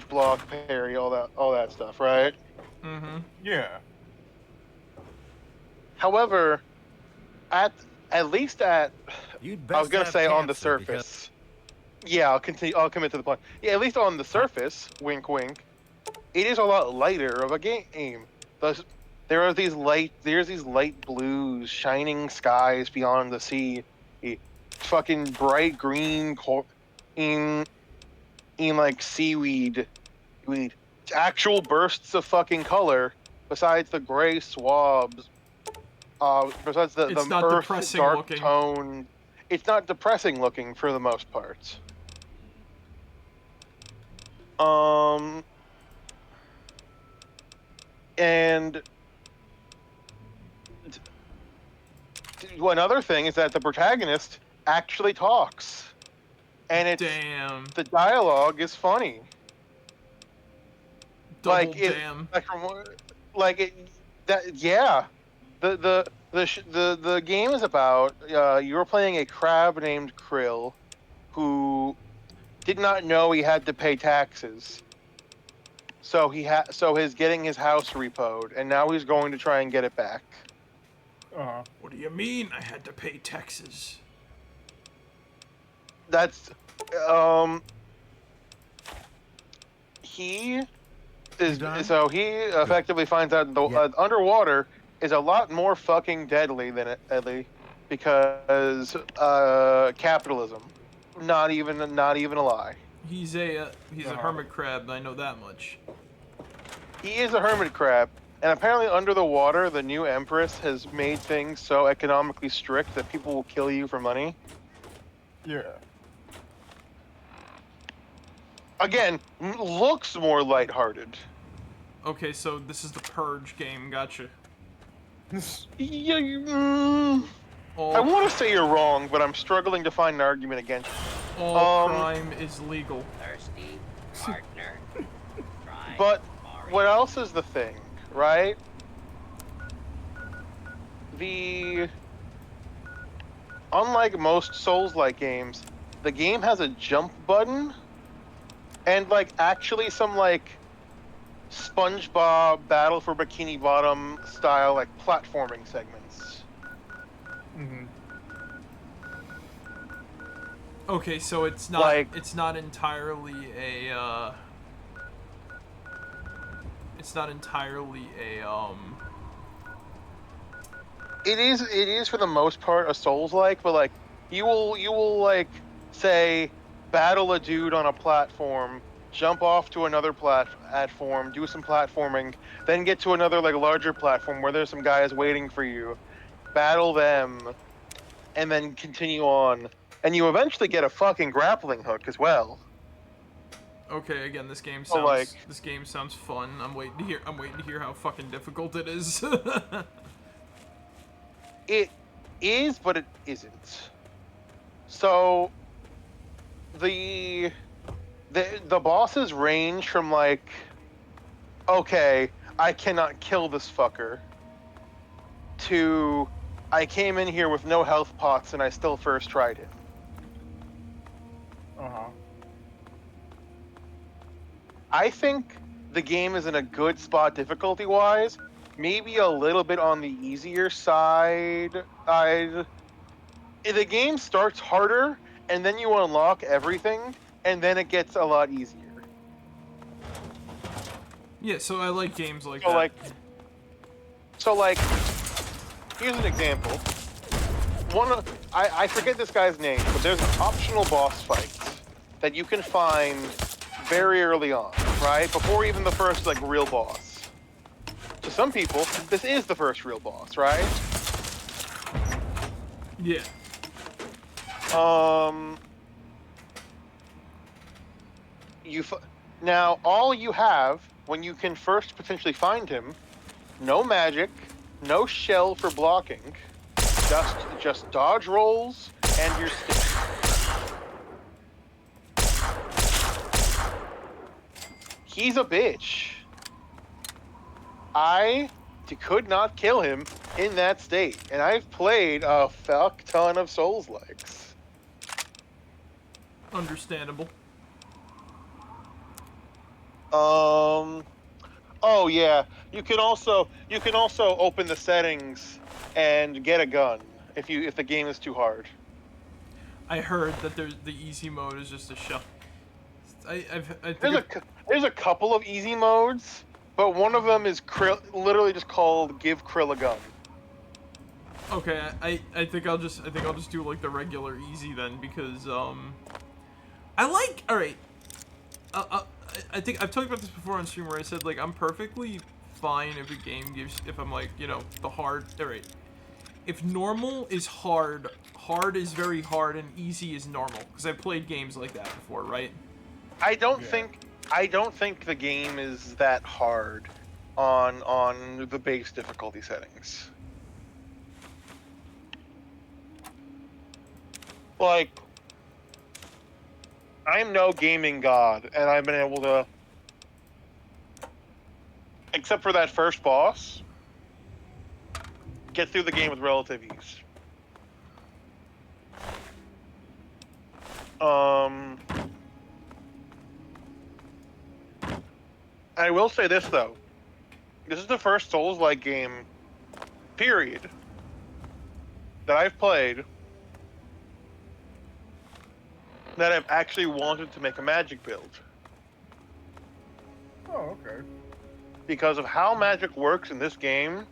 block, parry, all that stuff, right? Mm-hmm. Yeah. However, at least at You'd I was best gonna have say on the cancer, because- surface. Yeah, I'll commit to the point. Yeah, at least on the surface, wink wink, it is a lot lighter of a game. There's these light blues, shining skies beyond the sea, fucking bright green in like seaweed, actual bursts of fucking color. Besides the gray swabs, besides the It's not earth depressing dark looking. tone, it's not depressing looking for the most part. And another thing is that the protagonist actually talks, and Damn. the dialogue is funny. Double damn. The game is about you're playing a crab named Krill, who did not know he had to pay taxes. So he's getting his house repoed, and now he's going to try and get it back. What do you mean I had to pay taxes? That's he is done? so he effectively finds out the underwater is a lot more fucking deadly than because capitalism. Not even a lie. He's a hermit crab. I know that much. He is a hermit crab, and apparently under the water, the new empress has made things so economically strict that people will kill you for money. Yeah. Again, looks more lighthearted. Okay, so this is the Purge game. Gotcha. Yeah, All, I want to say you're wrong, but I'm struggling to find an argument against you. all crime is legal. Thirsty partner. Try But Mario. what else is the thing, right? Unlike most Souls-like games, the game has a jump button and actually some SpongeBob Battle for Bikini Bottom style platforming segments. Mm-hmm. Okay, so it's not entirely a It is for the most part a Souls-like, but you will say battle a dude on a platform, jump off to another platform, do some platforming, then get to another larger platform where there's some guys waiting for you, battle them, and then continue on, and you eventually get a fucking grappling hook as well. Okay, again, this game So, sounds fun. I'm waiting to hear how fucking difficult it is. It is, but it isn't. So the bosses range from okay, I cannot kill this fucker, to I came in here with no health pots and I still first tried it. I think the game is in a good spot difficulty-wise. Maybe a little bit on the easier side. The game starts harder, and then you unlock everything, and then it gets a lot easier. Yeah, so I like games like that. Here's an example. I forget this guy's name, but there's an optional boss fight that you can find very early on, right? Before even the first real boss. To some people, this is the first real boss, right? Yeah. Now all you have when you can first potentially find him, no magic, no shell for blocking, just dodge rolls and your stick. he's a bitch. I could not kill him in that state, and I've played a fuck ton of Souls-likes. Understandable. Oh yeah, you can also open the settings and get a gun if the game is too hard. I heard that the easy mode is just a shell. I think There's a couple of easy modes, but one of them is literally just called "Give Krill a Gun." okay. I think I'll just do like the regular easy then, because I like, all right. I think I've talked about this before on stream where I said like I'm perfectly fine if a game if I'm like, you know, the hard. All right. If normal is hard, hard is very hard, and easy is normal, because I've played games like that before, right? I don't think the game is that hard on the base difficulty settings. Like, I'm no gaming god, and I've been able to, except for that first boss, get through the game with relative ease. I will say this though. This is the first Souls-like game, period, that I've played that I've actually wanted to make a magic build. Oh, okay. Because of how magic works in this game,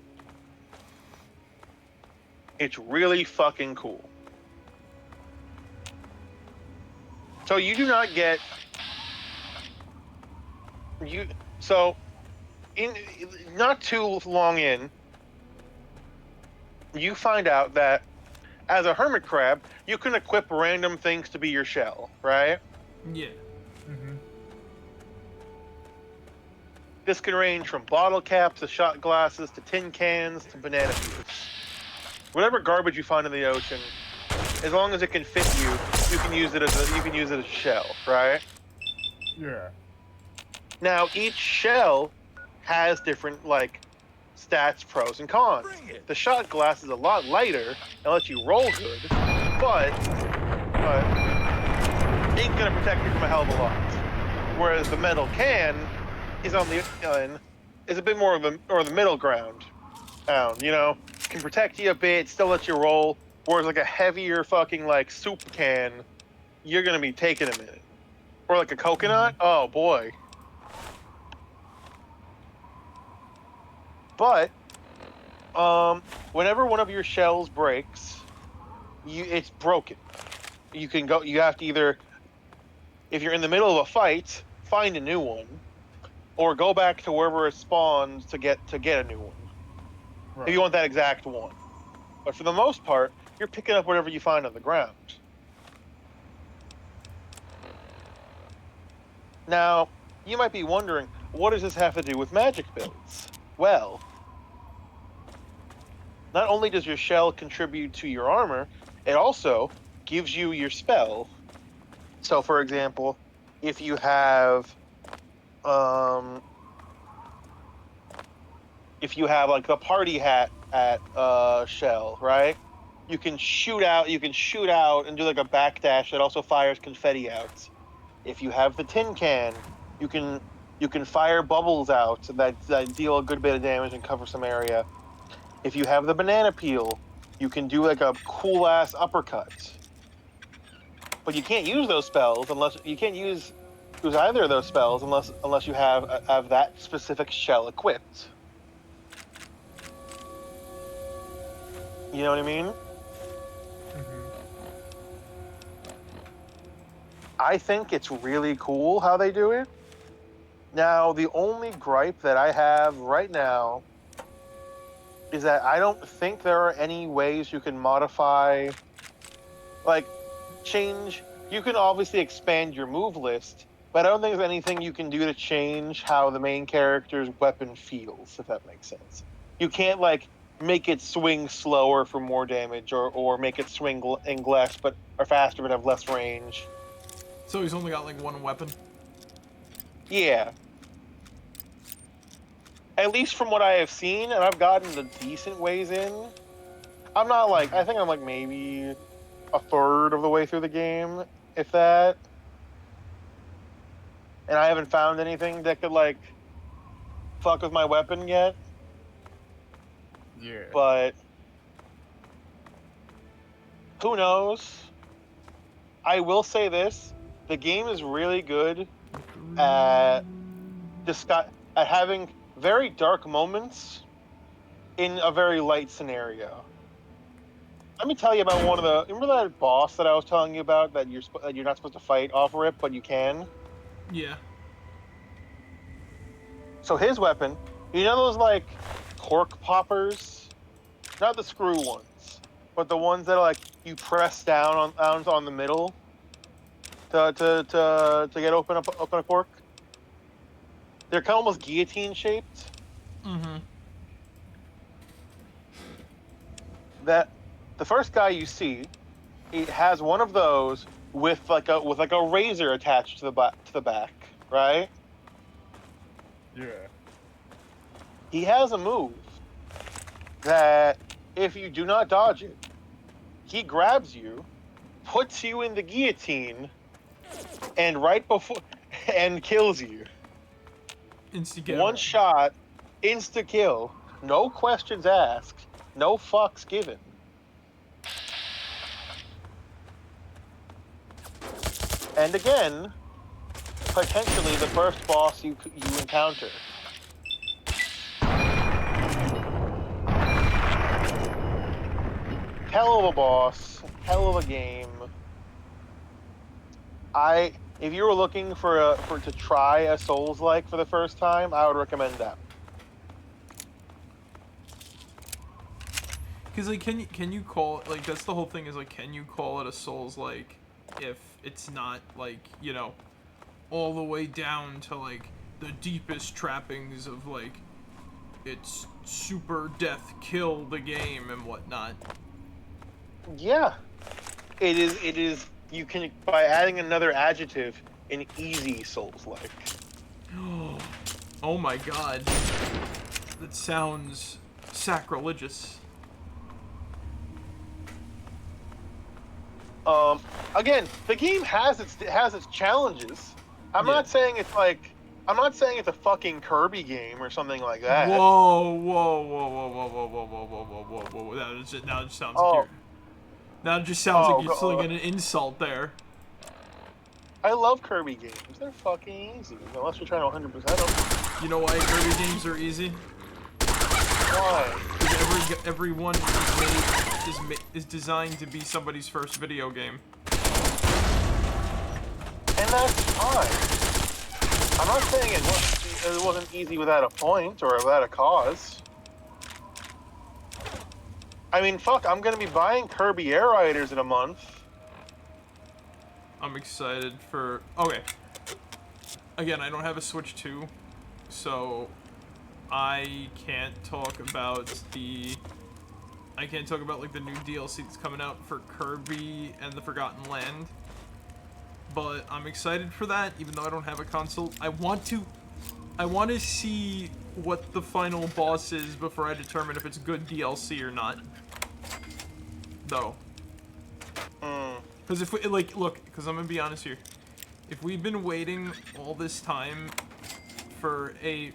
it's really fucking cool. So you do not get not too long in, you find out that as a hermit crab, you can equip random things to be your shell, right? Yeah. Mm-hmm. This can range from bottle caps to shot glasses to tin cans to banana peels. Whatever garbage you find in the ocean, as long as it can fit you, you can use it as a shell, right? Yeah. Now each shell has different like stats, pros, and cons. The shot glass is a lot lighter and lets you roll good, but ain't gonna protect you from a hell of a lot. Whereas the metal can is on the is a bit more of the middle ground. You know, can protect you a bit, still let you roll. Whereas like a heavier fucking like soup can, you're gonna be taking a minute. Or like a coconut, oh boy. But whenever one of your shells breaks, it's broken. You have to either, if you're in the middle of a fight, find a new one, or go back to wherever it spawns to get a new one. Right. If you want that exact one. But for the most part, you're picking up whatever you find on the ground. Now, you might be wondering, what does this have to do with magic builds? Well, not only does your shell contribute to your armor, it also gives you your spell. So, for example, if you have like a party hat at shell, right? You can shoot out and do like a backdash that also fires confetti out. If you have the tin can, you can fire bubbles out that deal a good bit of damage and cover some area. If you have the banana peel, you can do like a cool ass uppercut. But you can't use those spells unless you can't use either of those spells unless you have that specific shell equipped. You know what I mean? Mm-hmm. I think it's really cool how they do it. Now, the only gripe that I have right now is that I don't think there are any ways you can modify, like, change. You can obviously expand your move list, but I don't think there's anything you can do to change how the main character's weapon feels, if that makes sense. You can't, like, make it swing slower for more damage, or make it swing less or faster but have less range. So he's only got like one weapon. Yeah. at least from what I have seen, and I've gotten the decent ways in. I'm not like, I think I'm like maybe a third of the way through the game, if that. And I haven't found anything that could like fuck with my weapon yet. Yeah. But who knows? I will say this: the game is really good at at having very dark moments in a very light scenario. Let me tell you about one of the. Remember that boss that I was telling you about that you're not supposed to fight off rip, but you can. Yeah. So his weapon, you know those like cork poppers, not the screw ones, but the ones that are like you press down on the middle to get open a cork. They're kind of almost guillotine shaped. Mm-hmm. That the first guy you see, he has one of those with like a razor attached to the back, right? Yeah. He has a move that if you do not dodge it, he grabs you, puts you in the guillotine, and and kills you. Insta-kill. One shot, insta kill, no questions asked, no fucks given. And again, potentially the first boss you encounter. Hell of a boss, hell of a game. If you were looking to try a Souls-like for the first time, I would recommend that. Cause like, can you call it, like, that's the whole thing, is like, can you call it a Souls-like if it's not like, you know, all the way down to like the deepest trappings of like it's super death kill the game and whatnot. Yeah, it is. It is. You can, by adding another adjective, an easy Souls-like. Oh my god, that sounds sacrilegious. Again, the game has its challenges. I'm Yeah. not saying it's like, I'm not saying it's a fucking Kirby game or something like that. Whoa, whoa, whoa, whoa, whoa, whoa, whoa, whoa, whoa, whoa, whoa, whoa. Now it just sounds like you're. Now it just sounds like you're slinging an insult there. I love Kirby games. They're fucking easy, unless you're trying to 100% them. You know why Kirby games are easy? Why? Because every one is designed to be somebody's first video game. And that's fine. I'm not saying it wasn't easy without a point or without a cause. I mean, fuck, I'm gonna be buying Kirby Air Riders in a month. I'm excited for... Okay. Again, I don't have a Switch 2, so I can't talk about the... I can't talk about, like, the new DLC that's coming out for Kirby and the Forgotten Land. But I'm excited for that, even though I don't have a console. I want to see what the final boss is before I determine if it's good DLC or not. Though. Because if we, like, look, because I'm going to be honest here. If we've been waiting all this time for a...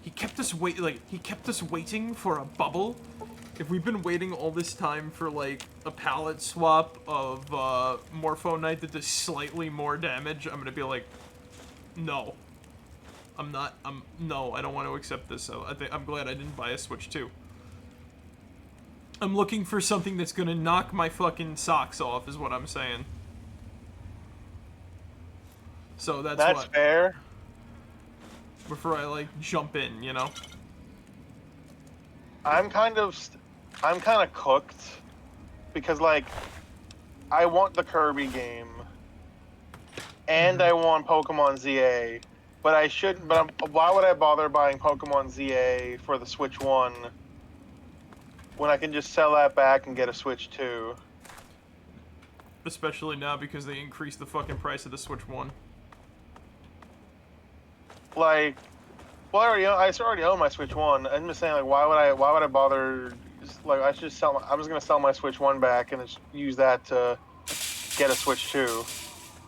He kept us waiting for a bubble. If we've been waiting all this time for, like, a palette swap of, Morpho Knight that does slightly more damage, I'm gonna be like, no. No, I don't want to accept this. So I'm glad I didn't buy a Switch 2. I'm looking for something that's gonna knock my fucking socks off, is what I'm saying. So that's fair. Before I, like, jump in, you know? I'm kind of cooked because, like, I want the Kirby game and I want Pokemon ZA, but I shouldn't. But why would I bother buying Pokemon ZA for the Switch 1 when I can just sell that back and get a Switch 2? Especially now because they increased the fucking price of the Switch 1. Like, Well, I already own my Switch 1. I'm just saying, like, why would I bother? Like, I should just sell. I was gonna sell my Switch 1 back and just use that to get a Switch 2.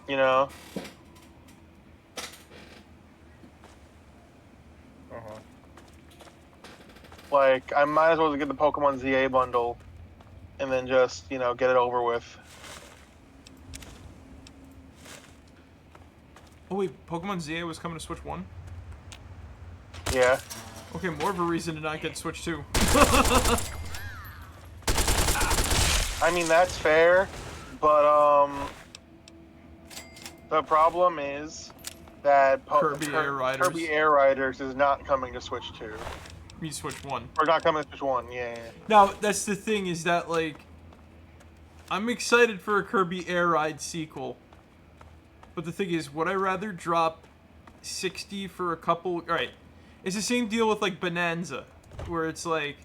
You know? Like, I might as well get the Pokemon ZA bundle, and then just get it over with. Oh wait, Pokemon ZA was coming to Switch 1? Yeah. Okay, more of a reason to not get Switch 2. I mean, that's fair, but the problem is that Kirby Air Riders is not coming to Switch 2. Me Switch 1. Or not coming to Switch 1, yeah. Now, that's the thing, is that, like, I'm excited for a Kirby Air Ride sequel. But the thing is, would I rather drop 60 for a couple... Alright, it's the same deal with, like, Bonanza, where it's like...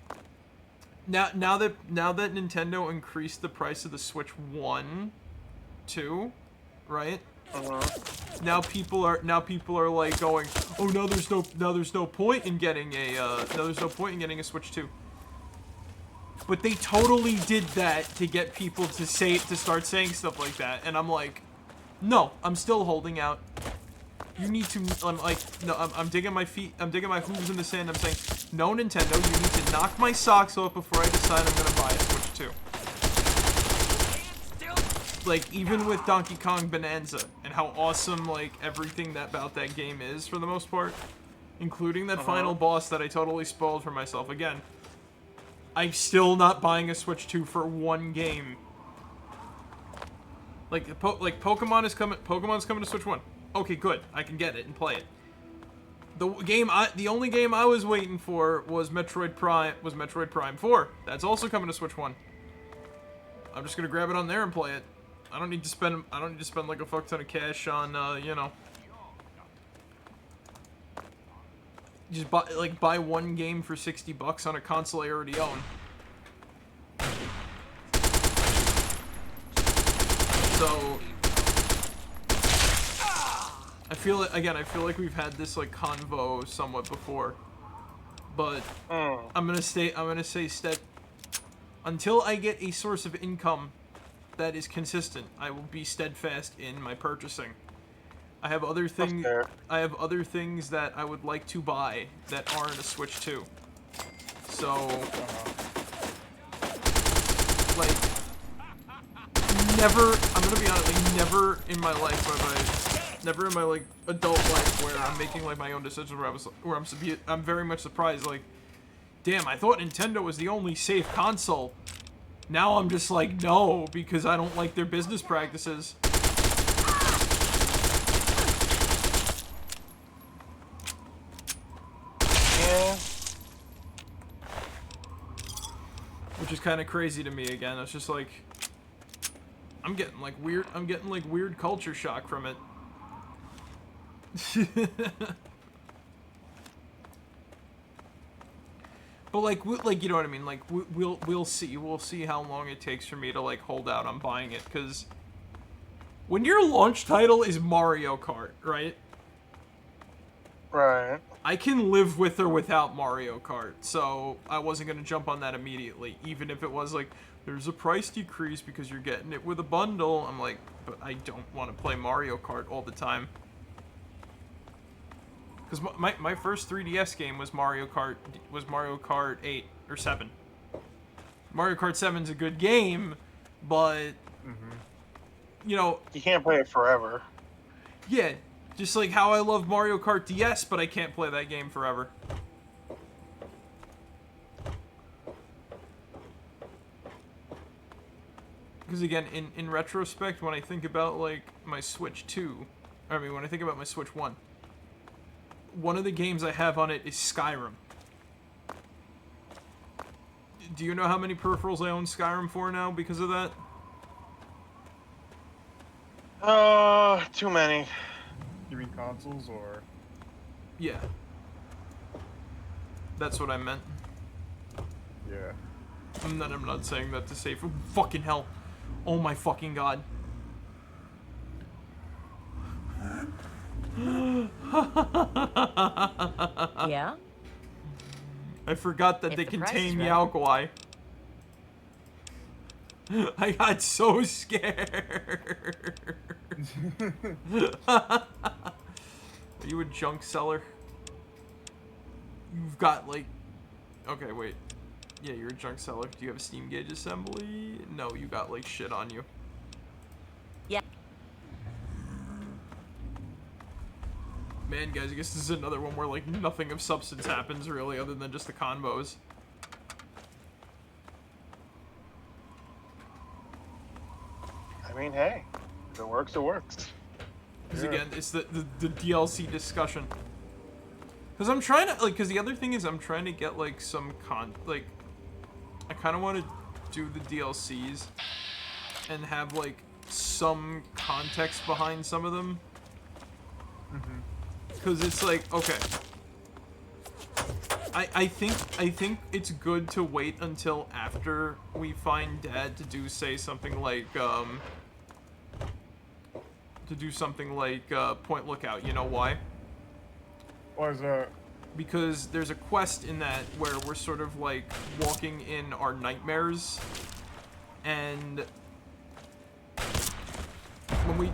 Now that Nintendo increased the price of the Switch 1, 2, right? Now people are like going, oh no, there's no point in getting a Switch 2. But they totally did that to get people to start saying stuff like that, and I'm like, no, I'm still holding out. You need to. I'm like, no, I'm digging my feet. I'm digging my hooves in the sand. I'm saying, no, Nintendo, you need to knock my socks off before I decide I'm gonna buy a Switch 2. Like, even with Donkey Kong Bonanza, and how awesome, like, everything about that game is, for the most part, including that final boss that I totally spoiled for myself. Again, I'm still not buying a Switch 2 for one game. Like, Pokemon's coming to Switch 1. Okay, good. I can get it and play it. The only game I was waiting for was Metroid Prime 4. That's also coming to Switch 1. I'm just gonna grab it on there and play it. I don't need to spend like a fuck ton of cash on just buy one game for $60 on a console I already own. So I feel like we've had this like convo somewhat before, but I'm gonna say until I get a source of income that is consistent, I will be steadfast in my purchasing. I have other things that I would like to buy that aren't a Switch 2. So like I'm gonna be honest, like never in my like adult life where I'm making like my own decisions where I'm very much surprised, like, damn, I thought Nintendo was the only safe console. Now I'm just like, no, because I don't like their business practices. Yeah. Which is kind of crazy to me again. It's just like, I'm getting weird culture shock from it. But like you know what I mean? Like we'll see how long it takes for me to like hold out on buying it, because when your launch title is Mario Kart, right? Right. I can live with or without Mario Kart, so I wasn't gonna jump on that immediately, even if it was like there's a price decrease because you're getting it with a bundle. I'm like, but I don't want to play Mario Kart all the time. Because my first 3DS game was Mario Kart 8 or 7. Mario Kart 7's a good game, but you know, you can't play it forever. Yeah, just like how I love Mario Kart DS, but I can't play that game forever. Because again, in retrospect, when I think about like my Switch 2, when I think about my Switch 1, one of the games I have on it is Skyrim. Do you know how many peripherals I own Skyrim for now because of that? Too many. You mean consoles or? Yeah. That's what I meant. Yeah. I'm not saying that to say for fucking hell. Oh my fucking god. Yeah? I forgot that If they the price contain is right. Yaogwai. I got so scared. Are you a junk seller? You've got like... Okay, wait. Yeah, you're a junk seller. Do you have a Steam Gauge assembly? No, you got like shit on you. Yeah. Man, guys, I guess this is another one where like nothing of substance happens really other than just the combos. I mean, hey, if it works, it works. Because again, it's the DLC discussion. Because I'm trying to, like, because the other thing is I'm trying to get, like, some I kind of want to do the DLCs and have, like, some context behind some of them. Because it's like, okay. I think it's good to wait until after we find Dad to do, say, something like, Point Lookout. You know why? Why is that? Because there's a quest in that where we're sort of like walking in our nightmares, and when we...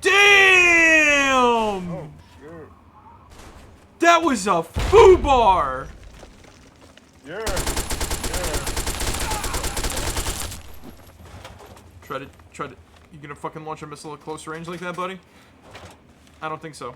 Damn! Oh, shit. That was a foobar! Yeah. Try to... You gonna fucking launch a missile at close range like that, buddy? I don't think so.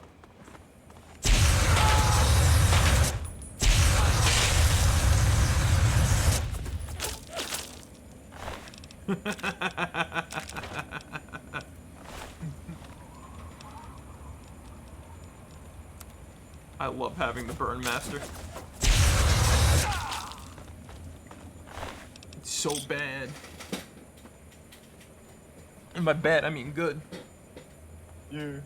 I love having the Burn Master. It's so bad. And by bad, I mean good. Yeah.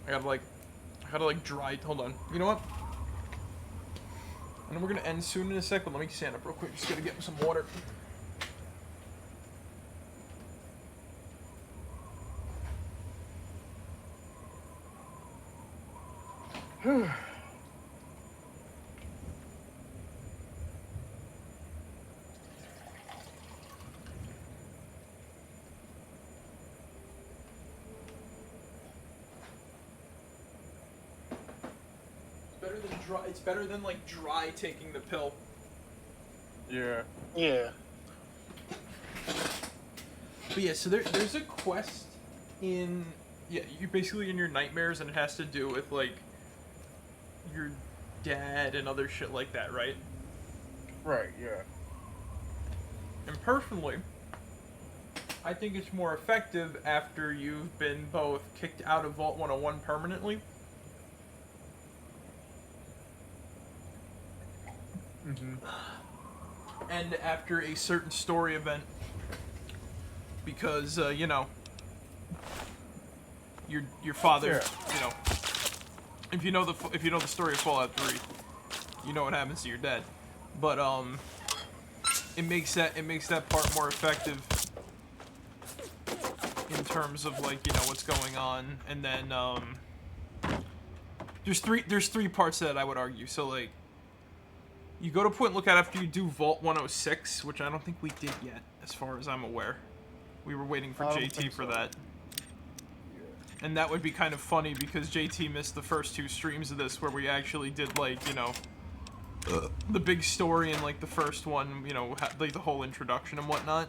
I gotta like dry. Hold on. You know what? I know we're gonna end soon in a sec, but let me stand up real quick. Just gotta get some water. It's better than like dry taking the pill. Yeah. Yeah. But yeah, so there's a quest in... Yeah, you're basically in your nightmares, and it has to do with, like, your dad and other shit like that, right? Right, yeah. And personally, I think it's more effective after you've been both kicked out of Vault 101 permanently. And after a certain story event, because you know, your father, you know, if you know the story of Fallout 3, you know what happens to your dad. But it makes that part more effective in terms of like, you know, what's going on. And then there's three parts to that, I would argue. So like, you go to Point Lookout after you do Vault 106, which I don't think we did yet, as far as I'm aware. We were waiting for JT for that. Yeah. And that would be kind of funny because JT missed the first 2 streams of this where we actually did, like, you know, the big story in, like, the first one, you know, like the whole introduction and whatnot.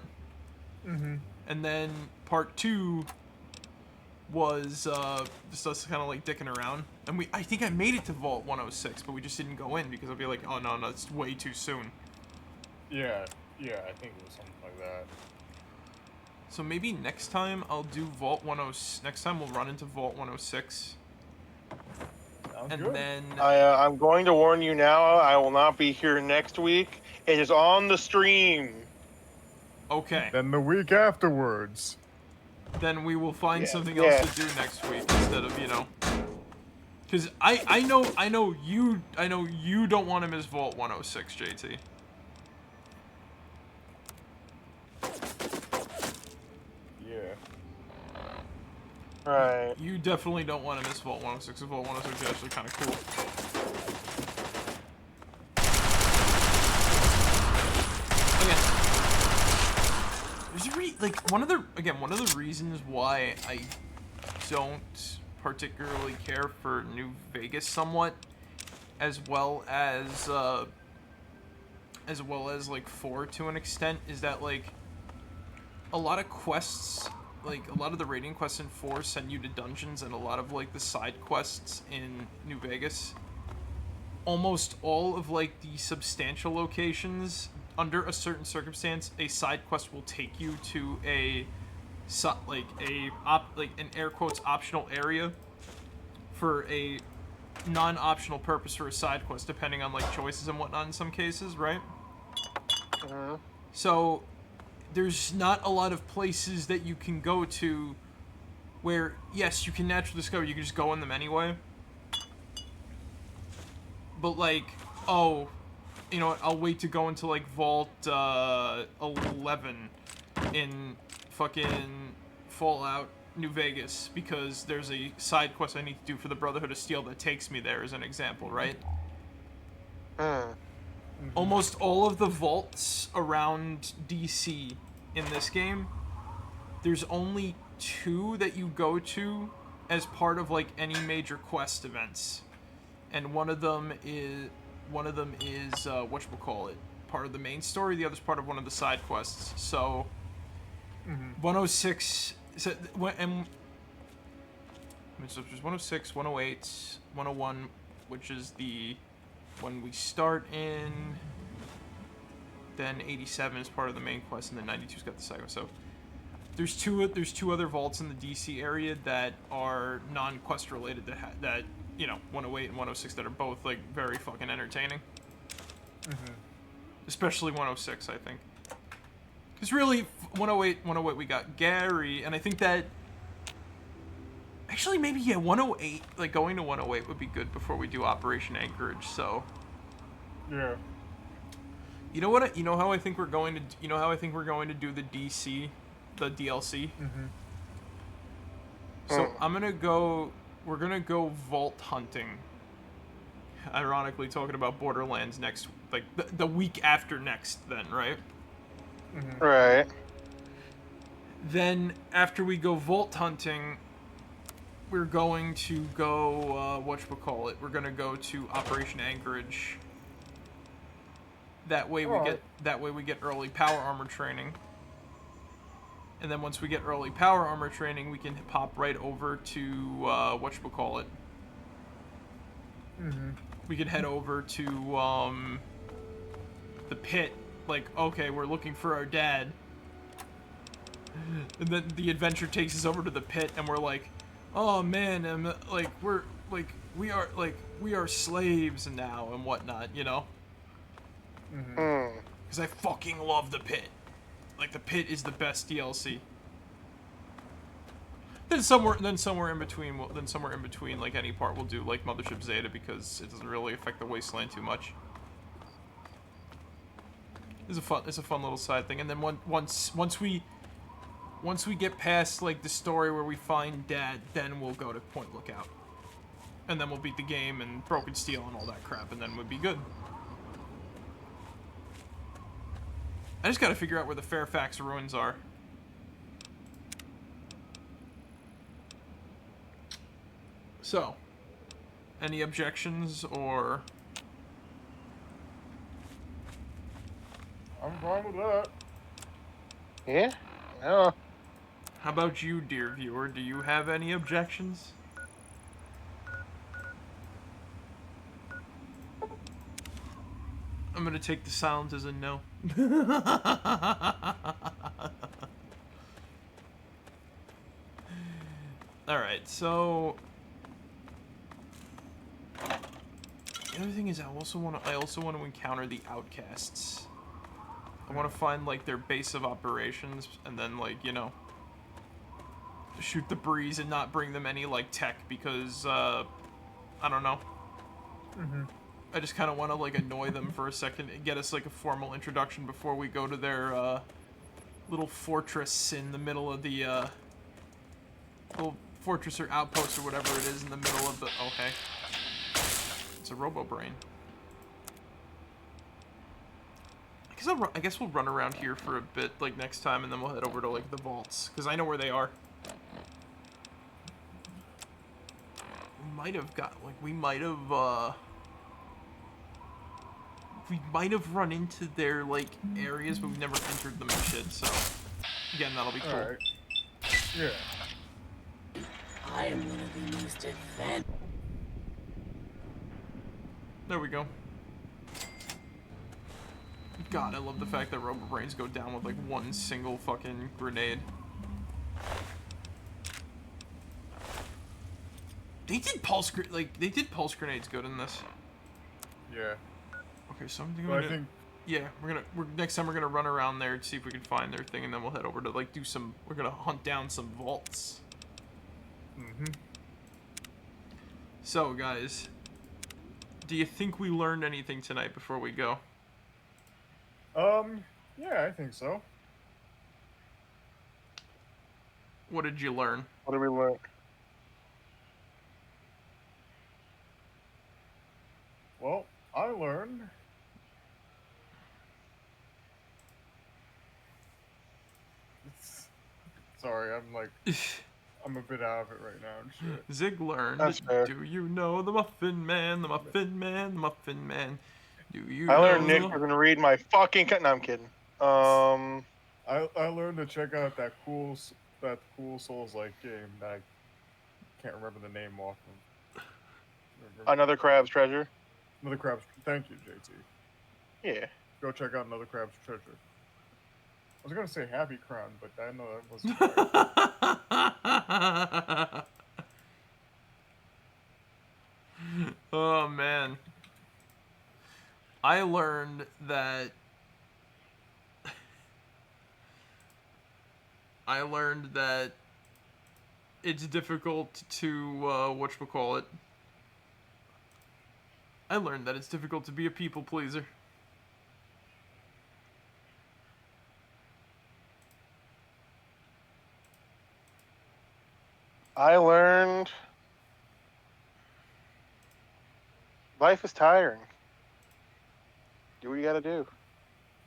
And then part 2 was just us kind of like dicking around, and I think I made it to Vault 106, but we just didn't go in because I'd be like, oh no, it's way too soon. Yeah, I think it was something like that. So maybe next time I'll do Vault 106. Next time we'll run into Vault 106. Sounds and good. Then I'm going to warn you now. I will not be here next week. It is on the stream. Okay. Then the week afterwards. Then we will find something else to do next week instead of, you know. Because I know you don't want to miss Vault 106, JT. Yeah. Right. You definitely don't want to miss Vault 106. Vault 106 is actually kind of cool. Again, there's one of the reasons why I don't particularly care for New Vegas somewhat, as well as like 4 to an extent, is that like a lot of quests, like a lot of the raiding quests in 4 send you to dungeons, and a lot of like the side quests in New Vegas, almost all of like the substantial locations, under a certain circumstance, a side quest will take you to an air quotes optional area for a non-optional purpose for a side quest, depending on like choices and whatnot in some cases, right? So there's not a lot of places that you can go to where, yes, you can naturally discover, you can just go in them anyway. But like, oh, you know what, I'll wait to go into like Vault 11 in fucking Fallout New Vegas because there's a side quest I need to do for the Brotherhood of Steel that takes me there, as an example, right? Almost all of the vaults around DC in this game, there's only 2 that you go to as part of like any major quest events, and one of them is whatchamacallit, part of the main story. The other's part of one of the side quests. So 106. So and there's 106, 108, 101, which is the when we start in. Then 87 is part of the main quest, and then 92's got the side quest. So there's two other vaults in the DC area that are non-quest related that you know, 108 and 106, that are both like very fucking entertaining. Especially 106, I think. Because really, 108 we got Gary, and I think that actually maybe 108, like going to 108 would be good before we do Operation Anchorage. So yeah. You know what? You know how I think we're going to. You know how I think we're going to do the DLC, the DLC. So I'm gonna go. We're gonna go vault hunting. Ironically, talking about Borderlands next, like the week after next. Then, right? Right. Then after we go vault hunting, we're going to go. Whatchamacallit? We're gonna go to Operation Anchorage. That way we get early power armor training. And then once we get early power armor training, we can pop right over to whatchamacallit. We could head over to the pit. Like, okay, we're looking for our dad. And then the adventure takes us over to the pit, and we're like, oh man, we are slaves now and whatnot, you know? Because I fucking love the pit. Like, the pit is the best DLC. Then somewhere in between, like any part, we'll do like Mothership Zeta, because it doesn't really affect the Wasteland too much. It's a fun little side thing. And then once we get past like the story where we find Dad, then we'll go to Point Lookout, and then we'll beat the game and Broken Steel and all that crap, and then we'll be good. I just gotta figure out where the Fairfax ruins are. So, any objections, or... I'm fine with that. Yeah? No. How about you, dear viewer? Do you have any objections? I'm gonna take the silence as a no. Alright, so... The other thing is I also want to encounter the outcasts. I want to find, like, their base of operations, and then, like, you know, shoot the breeze and not bring them any, like, tech, because, I don't know. I just kind of want to, like, annoy them for a second and get us, like, a formal introduction before we go to their, little fortress in the middle of the, little fortress or outpost or whatever it is in the middle of the... Okay. It's a robo-brain. I guess we'll run around here for a bit, like, next time, and then we'll head over to, like, the vaults. Because I know where they are. We might have run into their, like, areas, but we've never entered them and shit, so... Again, that'll be cool. Alright. Yeah. I am one of the most advanced. There we go. God, I love the fact that Robo Brains go down with like one single fucking grenade. They did pulse grenades good in this. Yeah. Okay, so I'm But I think yeah, next time we're gonna run around there to see if we can find their thing, and then we'll head over to like we're gonna hunt down some vaults. So guys, do you think we learned anything tonight before we go? Yeah, I think so. What did you learn? What did we learn? Well, I learned sorry, I'm a bit out of it right now and shit. Zig learned. That's fair. Do you know the Muffin Man, the Muffin Man, the Muffin Man? Do you I know learned Nick was gonna read my fucking. No, I'm kidding. I learned to check out that cool Souls-like game that I can't remember the name off of. Another Crab's Treasure. Another Crab's. Thank you, JT. Yeah. Go check out Another Crab's Treasure. I was gonna say Happy Crown, but I know that wasn't right. Oh man. I learned that it's difficult to whatchamacallit. I learned that it's difficult to be a people pleaser. I learned life is tiring. Do what you gotta do.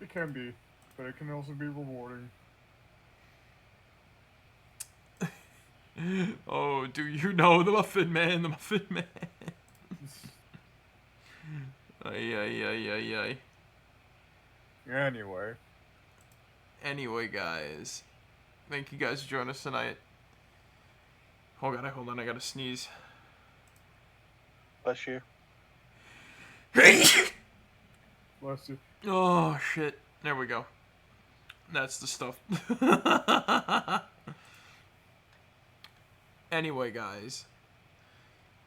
It can be, but it can also be rewarding. Oh, do you know the Muffin Man, the Muffin Man? Ay. Anyway, guys. Thank you guys for joining us tonight. Oh god, hold on, I gotta sneeze. Bless you. Bless you. Oh shit. There we go. That's the stuff. Anyway, guys.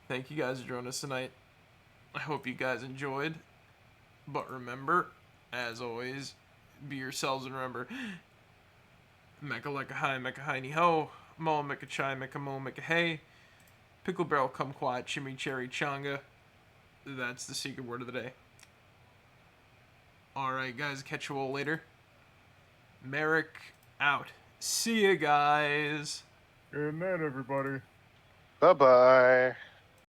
Thank you guys for joining us tonight. I hope you guys enjoyed. But remember, as always, be yourselves and remember, Mecca like a high, Mecca high ni ho, mo Mecca chai, Mecca mo Mecca hey, pickle barrel come quiet, chimichurri changa. That's the secret word of the day. Alright guys, catch you all later. Marek out. See ya guys. Good night, everybody. Bye bye.